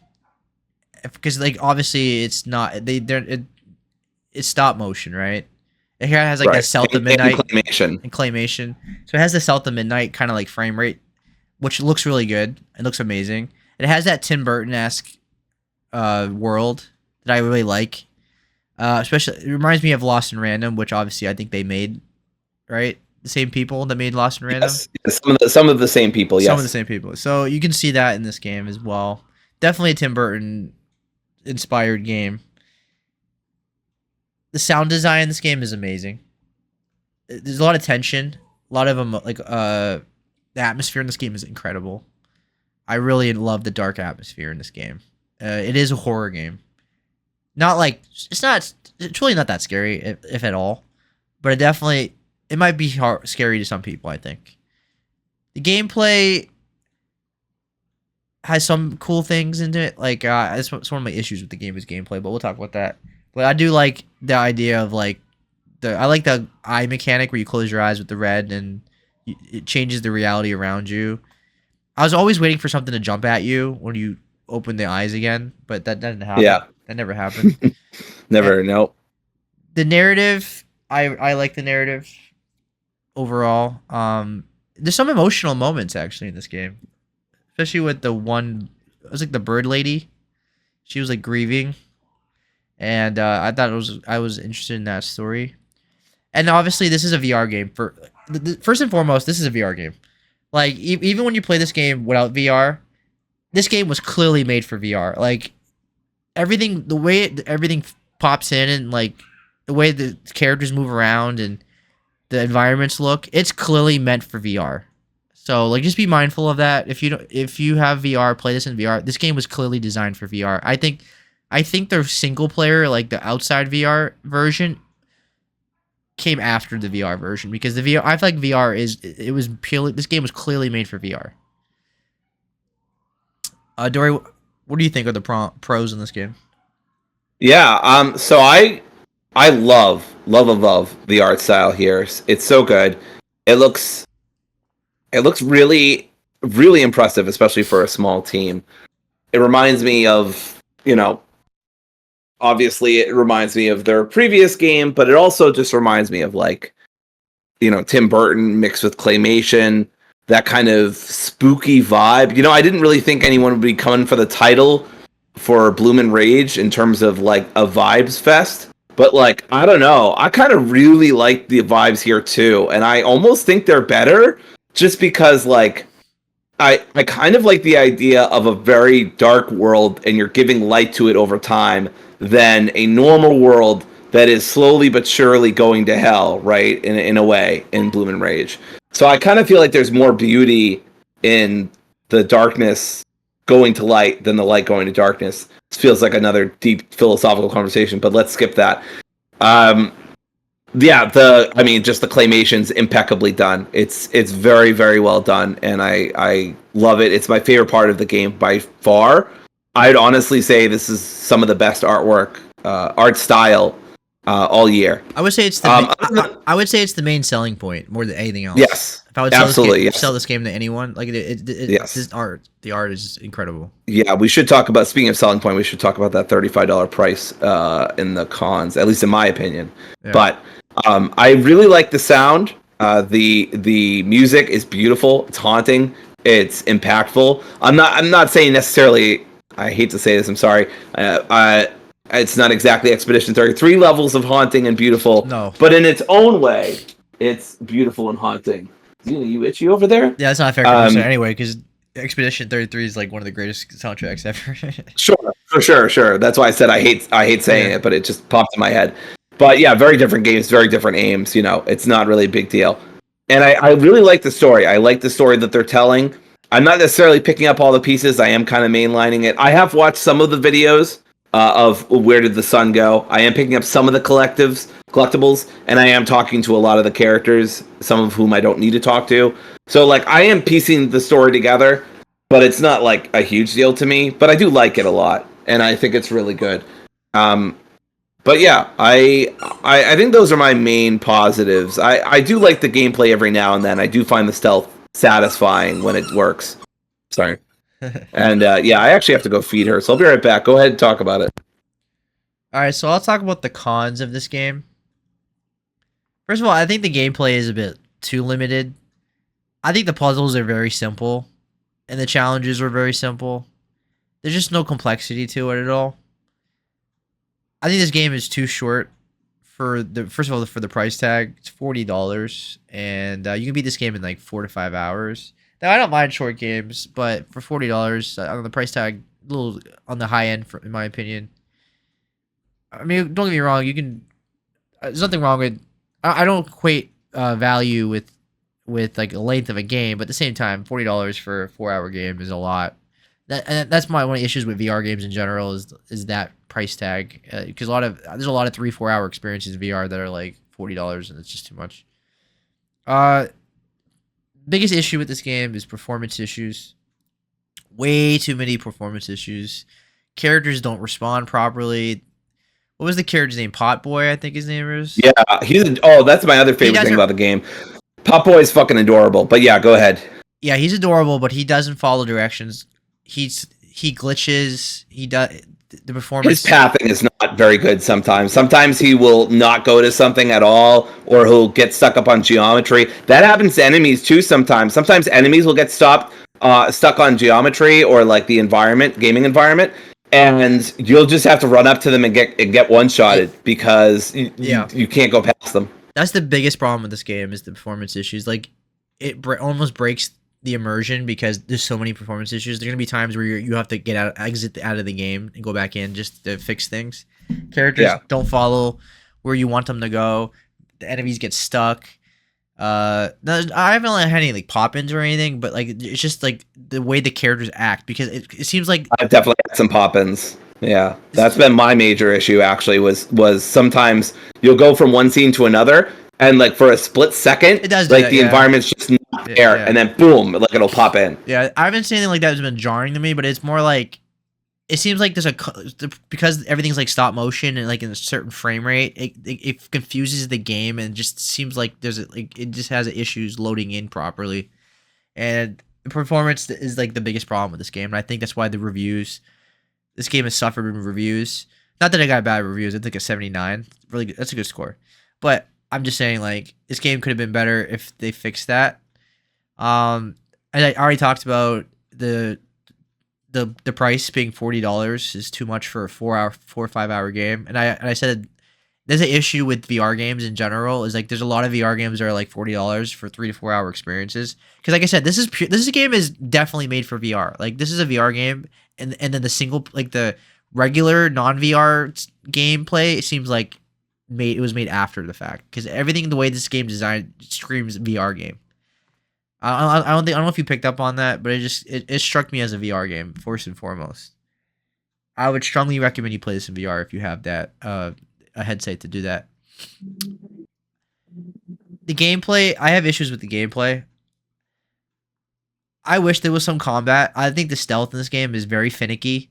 because like obviously it's not it's stop motion, right? It has like that South of Midnight and claymation. So it has the South of Midnight kind of like frame rate, which looks really good. It looks amazing. It has that Tim Burton-esque world that I really like. Especially, it reminds me of Lost in Random, which obviously I think they made, right? The same people that made Lost in Random. Yes. Some of the same people. Yes. Some of the same people. So you can see that in this game as well. Definitely a Tim Burton inspired game. The sound design in this game is amazing. There's a lot of tension, a lot of the atmosphere in this game is incredible. I really love the dark atmosphere in this game. It is a horror game. Not like it's really not that scary if at all, but it might be scary to some people. I think the gameplay has some cool things into it. Like that's one of my issues with the game is gameplay, but we'll talk about that. But I do like the idea of like I like the eye mechanic where you close your eyes with the red and it changes the reality around you. I was always waiting for something to jump at you when you open the eyes again, but that didn't happen. Yeah. That never happened. Never. No. The narrative, I like the narrative overall. There's some emotional moments actually in this game, especially with the one. It was like the bird lady. She was like grieving, and I thought I was interested in that story. And obviously, this is a VR game. First and foremost, this is a VR game. Like even when you play this game without VR, this game was clearly made for VR. Like everything, the way everything pops in and like the way the characters move around and the environments look, it's clearly meant for VR. So like just be mindful of that. If you have VR, play this in VR. This game was clearly designed for VR. I think the single player, like the outside VR version, came after the VR version because the VR, I feel like this game was clearly made for VR. Dory, what do you think are the pros in this game? Yeah. So I love the art style here. It's so good. It looks really really impressive, especially for a small team. It reminds me of, obviously it reminds me of their previous game, but it also just reminds me of like, Tim Burton mixed with claymation, that kind of spooky vibe. I didn't really think anyone would be coming for the title for Bloom Rage in terms of like a vibes fest. But like, I don't know. I kind of really like the vibes here too. And I almost think they're better just because like I kind of like the idea of a very dark world and you're giving light to it over time than a normal world that is slowly but surely going to hell, right? In a way, in Bloom Rage. So I kind of feel like there's more beauty in the darkness going to light than the light going to darkness. This feels like another deep philosophical conversation, but let's skip that. Yeah, just the claymation's impeccably done. It's very, very well done, and I love it. It's my favorite part of the game by far. I'd honestly say this is some of the best art style all year. I would say it's I would say it's the main selling point more than anything else. Yes, if I would sell this game to anyone, like yes, the art is incredible. Yeah, we should talk about, speaking of selling point, we should talk about that $35 price in the cons, at least in my opinion. Yeah. But I really like the sound. The music is beautiful. It's haunting. It's impactful. I'm not saying necessarily. I hate to say this. I'm sorry. It's not exactly Expedition 33 levels of haunting and beautiful. No. But in its own way, it's beautiful and haunting. You itchy over there? Yeah, that's not fair anyway, because Expedition 33 is like one of the greatest soundtracks ever. Sure. That's why I said I hate saying it, but it just popped in my head. But yeah, very different games, very different aims. It's not really a big deal. And I really like the story. I like the story that they're telling. I'm not necessarily picking up all the pieces. I am kind of mainlining it. I have watched some of the videos of Where Did the Sun Go. I am picking up some of the collectibles, and I am talking to a lot of the characters, some of whom I don't need to talk to. So like, I am piecing the story together, but it's not like a huge deal to me. But I do like it a lot, and I think it's really good. But yeah, I think those are my main positives. I do like the gameplay every now and then. I do find the stealth satisfying when it works. Sorry. And yeah, I actually have to go feed her, so I'll be right back. Go ahead and talk about it. All right, so I'll talk about the cons of this game. First of all, I think the gameplay is a bit too limited. I think the puzzles are very simple, and the challenges were very simple. There's just no complexity to it at all. I think this game is too short for for the price tag. It's $40, and you can beat this game in like 4 to 5 hours. Now I don't mind short games, but for $40 on the price tag, a little on the high end, in my opinion. I mean, don't get me wrong. You can. There's nothing wrong with. I don't equate value with like the length of a game, but at the same time, $40 for a 4-hour game is a lot. That's my one of the issues with VR games in general is that price tag, because there's a lot of 3-4 hour experiences in VR that are like $40 and it's just too much. Uh, Biggest issue with this game is performance issues. Way too many performance issues. Characters don't respond properly. What was the character's name? Potboy, I think his name is. Yeah, that's my other favorite thing about the game. Pop Boy is fucking adorable. But yeah, go ahead. Yeah, he's adorable, but he doesn't follow directions. He glitches. He does the performance. His pathing is not very good sometimes. Sometimes he will not go to something at all, or he'll get stuck up on geometry. That happens to enemies too sometimes. Sometimes enemies will get stuck on geometry or like the gaming environment, and you'll just have to run up to them and get one-shotted because you can't go past them. That's the biggest problem with this game is the performance issues. Like, it almost breaks the immersion because there's so many performance issues. There's gonna be times where you have to exit out of the game and go back in just to fix things. Characters don't follow where you want them to go. The enemies get stuck. I haven't had any like pop-ins or anything, but like it's just like the way the characters act, because it seems like I've definitely had some pop-ins. Yeah, that's been my major issue actually. Was sometimes you'll go from one scene to another, and like for a split second, it does like the environment's just not there, and then boom, like it'll pop in. Yeah, I haven't seen anything like that that's been jarring to me, but it's more like it seems like because everything's like stop motion and like in a certain frame rate, it confuses the game and just seems like it just has issues loading in properly, and the performance is like the biggest problem with this game, and I think that's why this game has suffered in reviews. Not that it got bad reviews. I think a 79. Really good. That's a good score. But I'm just saying, like, this game could have been better if they fixed that. And I already talked about the price being $40 is too much for a 4 or 5 hour game. And I said there's an issue with VR games in general. Is like there's a lot of VR games that are like $40 for 3 to 4 hour experiences. Because like I said, this game is definitely made for VR. Like, this is a VR game. And then the regular non-VR gameplay, it seems like it was made after the fact, because everything the way this game designed screams VR game. I don't know if you picked up on that, but it struck me as a VR game first and foremost. I would strongly recommend you play this in VR if you have that a headset to do that. The gameplay, I have issues with the gameplay. I wish there was some combat. I think the stealth in this game is very finicky.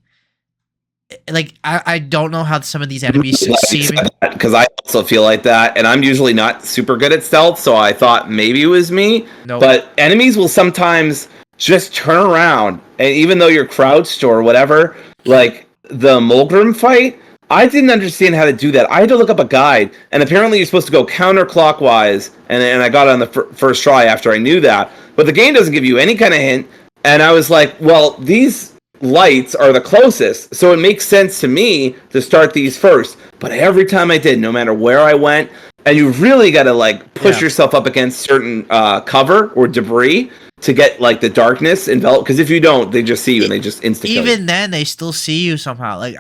Like, I don't know how some of these enemies see me. Because I also feel like that, and I'm usually not super good at stealth, so I thought maybe it was me. Nope. But enemies will sometimes just turn around, and even though you're crouched or whatever, like the Mulgrim fight, I didn't understand how to do that. I had to look up a guide, and apparently you're supposed to go counterclockwise, and I got it on the first try after I knew that. But the game doesn't give you any kind of hint, and I was like, well, these lights are the closest, so it makes sense to me to start these first. But every time I did, no matter where I went, and you really got to like push yourself up against certain cover or debris to get like the darkness enveloped, because if you don't, they just see you and they just instantly even then they still see you somehow. Like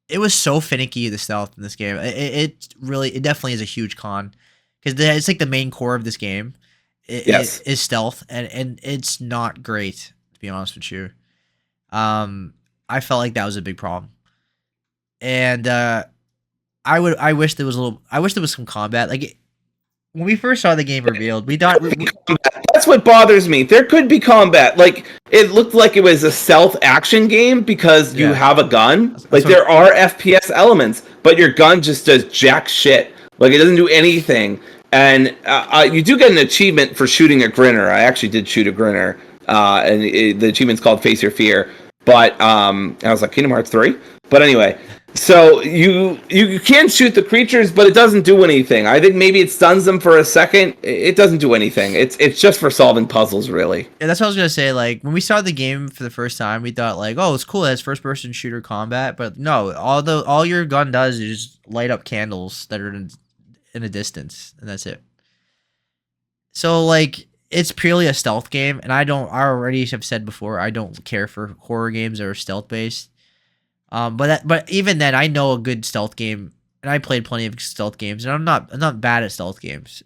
it was so finicky, the stealth in this game. It definitely is a huge con, because it's like the main core of this game. It is stealth, and it's not great, to be honest with you. I felt like that was a big problem, and I wish there was some combat. Like, when we first saw the game revealed, we thought that's what bothers me. There could be combat. Like, it looked like it was a stealth action game because you have a gun. Like, there are FPS elements, but your gun just does jack shit. Like, it doesn't do anything. And you do get an achievement for shooting a grinner. I actually did shoot a grinner, and the achievement's called Face Your Fear. But I was like, Kingdom Hearts 3? But anyway, so you can shoot the creatures, but it doesn't do anything. I think maybe it stuns them for a second. It doesn't do anything. It's just for solving puzzles, really. Yeah, that's what I was gonna say. Like, when we saw the game for the first time, we thought like, oh, it's cool. It has first-person shooter combat, but no, all your gun does is just light up candles that are in a distance, and that's it. So like, it's purely a stealth game, and I already have said before, I don't care for horror games that are stealth based. But even then, I know a good stealth game, and I played plenty of stealth games, and I'm not bad at stealth games.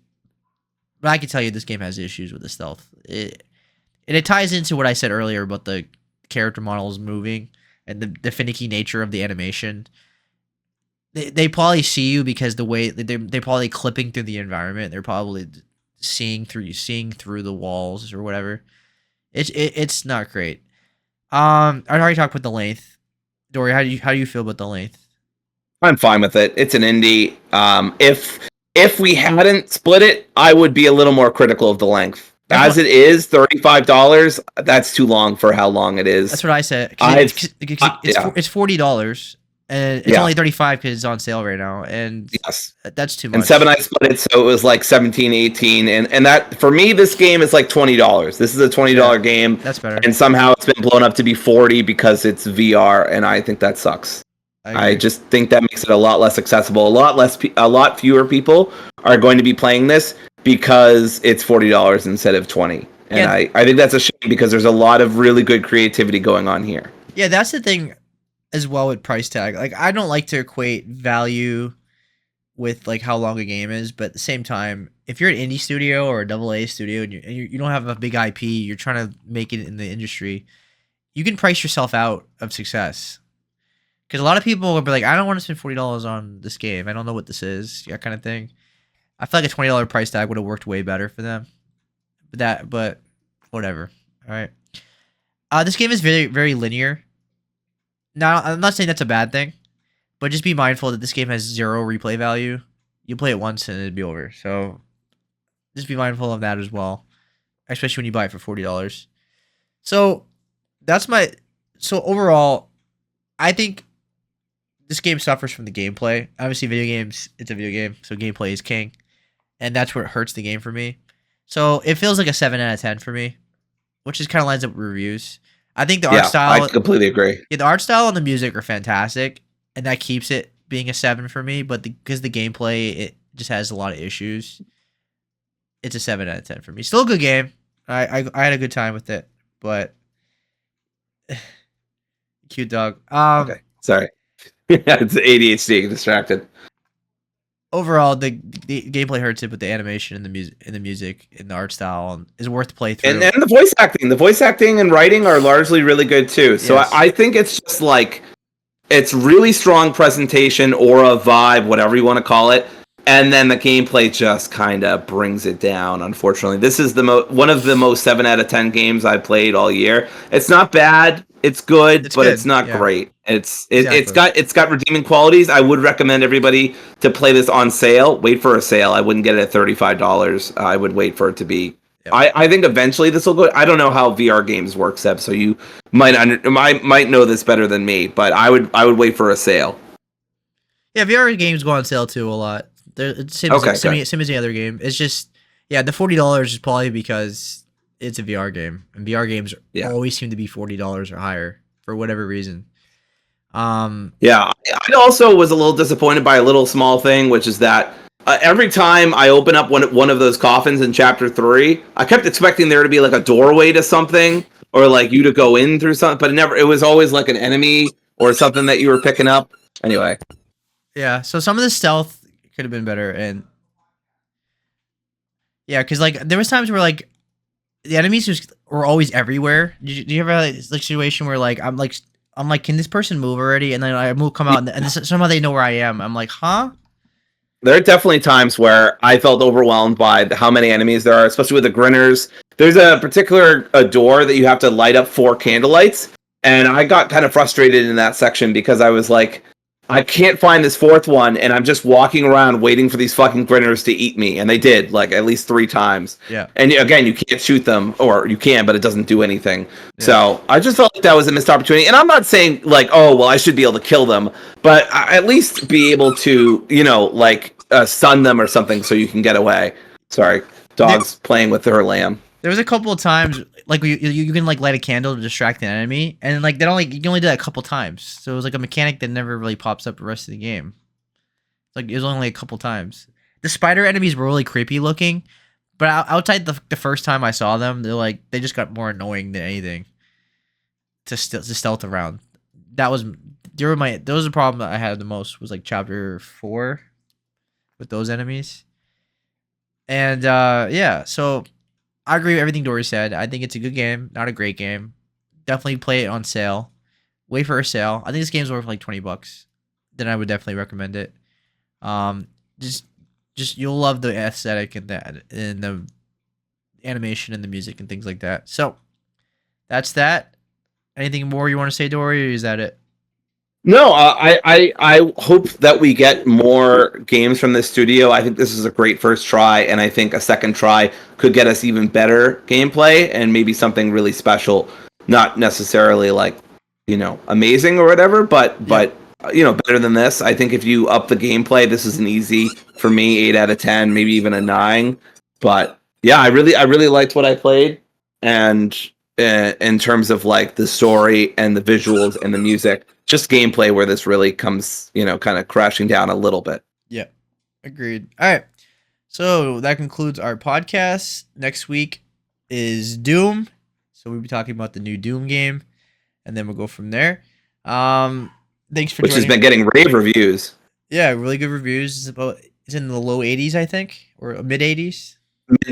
But I can tell you this game has issues with the stealth. It ties into what I said earlier about the character models moving and the finicky nature of the animation. They probably see you because the way they're probably clipping through the environment. They're probably seeing through the walls or whatever. It's not great. I already talked about the length. Dory, how do you feel about the length? I'm fine with it. It's an indie. If we hadn't split it, I would be a little more critical of the length. As it is, $35. That's too long for how long it is. That's what I said. It's $40, and it's only 35 because it's on sale right now, and yes, that's too much. And 7 I split it, so it was like 17, 18, and that for me, this game is like $20. This is a $20 game. That's better. And somehow it's been blown up to be 40 because it's VR, and I think that sucks. I just think that makes it a lot less accessible. A lot fewer people are going to be playing this because it's $40 instead of 20. And I think that's a shame because there's a lot of really good creativity going on here. Yeah, that's the thing as well with price tag. Like, I don't like to equate value with like how long a game is, but at the same time, if you're an indie studio or a AA studio and you don't have a big IP, you're trying to make it in the industry, you can price yourself out of success. Because a lot of people will be like, I don't want to spend $40 on this game. I don't know what this is, that kind of thing. I feel like a $20 price tag would have worked way better for them. But whatever. All right. This game is very, very linear. Now, I'm not saying that's a bad thing, but just be mindful that this game has 0 replay value. You play it once and it'd be over. So just be mindful of that as well, especially when you buy it for $40. So overall, I think this game suffers from the gameplay. Obviously, video games, it's a video game, so gameplay is king. And that's where it hurts the game for me. So it feels like a 7 out of 10 for me, which is kind of lines up with reviews. I think the art style... I completely agree. Yeah, the art style and the music are fantastic, and that keeps it being a 7 for me. But because the gameplay, it just has a lot of issues, it's a 7 out of 10 for me. Still a good game. I had a good time with it, but... Cute dog. Okay, sorry. It's ADHD, distracted. Overall, the gameplay hurts it, but the animation and the music and the art style is worth the playthrough. And the voice acting and writing are largely really good too. So yes. I think it's just like it's really strong presentation, aura, vibe, whatever you want to call it, and then the gameplay just kind of brings it down. Unfortunately, this is one of the most 7 out of 10 games I played all year. It's not bad. It's good, but it's not great. It's got redeeming qualities. I would recommend everybody to play this on sale. Wait for a sale. I wouldn't get it at $35. I would wait for it to be. Yep. I think eventually this will go. I don't know how VR games work, Seb. So you might know this better than me. But I would wait for a sale. Yeah, VR games go on sale too a lot. Same as the other game. It's just the $40 is probably because it's a VR game, and VR games always seem to be $40 or higher for whatever reason. I also was a little disappointed by a little small thing, which is that every time I open up one of those coffins in Chapter 3, I kept expecting there to be like a doorway to something, or like you to go in through something, but it was always like an enemy or something that you were picking up. Anyway. Yeah, so some of the stealth could have been better, and because like there was times where like the enemies just were always everywhere. Do you ever have like situation where like I'm like, can this person move already? And then I come out, and somehow they know where I am. I'm like, huh? There are definitely times where I felt overwhelmed by how many enemies there are, especially with the grinners. There's a particular door that you have to light up 4 candlelights, and I got kind of frustrated in that section because I was like, I can't find this 4th one, and I'm just walking around waiting for these fucking grinners to eat me, and they did, like, at least 3 times. Yeah. And again, you can't shoot them, or you can, but it doesn't do anything. Yeah. So I just felt like that was a missed opportunity, and I'm not saying, like, oh, well, I should be able to kill them, but at least be able to, stun them or something so you can get away. Sorry, dog's playing with her lamb. There was a couple of times, like you can like light a candle to distract an enemy, and like you can only do that a couple times. So it was like a mechanic that never really pops up the rest of the game. Like it was only a couple times. The spider enemies were really creepy looking, but outside the first time I saw them, they just got more annoying than anything. To stealth around, those are the problem that I had the most was like Chapter 4 with those enemies, and so. I agree with everything Dory said. I think it's a good game, not a great game. definitely play it on sale. Wait for a sale. I think this game's worth like $20. Then I would definitely recommend it. Um, just you'll love the aesthetic and the animation and the music and things like that. So that's that. Anything more you want to say, Dory, or is that it? No, I hope that we get more games from this studio. I think this is a great first try, and I think a second try could get us even better gameplay and maybe something really special. Not necessarily like, amazing or whatever, but better than this. I think if you up the gameplay, this is an easy for me 8 out of 10, maybe even a 9. But yeah, I really liked what I played, and in terms of like the story and the visuals and the music, just gameplay where this really comes, kind of crashing down a little bit. Yeah, agreed. All right. So that concludes our podcast. Next week is Doom. So we'll be talking about the new Doom game, and then we'll go from there. Thanks for Which has joining been me. getting rave reviews. Yeah, really good reviews. It's in the low 80s, I think, or mid 80s.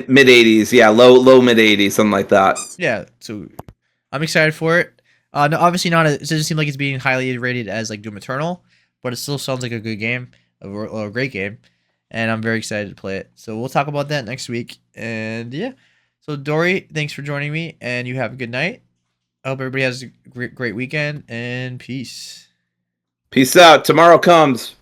Mid 80s, yeah, low mid 80s, something like that. Yeah, so I'm excited for it. No, obviously not. It doesn't seem like it's being highly rated as like Doom Eternal, but it still sounds like a good game, or a great game, and I'm very excited to play it. So we'll talk about that next week. And yeah, so Dory, thanks for joining me, and you have a good night. I hope everybody has a great weekend, and peace. Peace out. Tomorrow comes.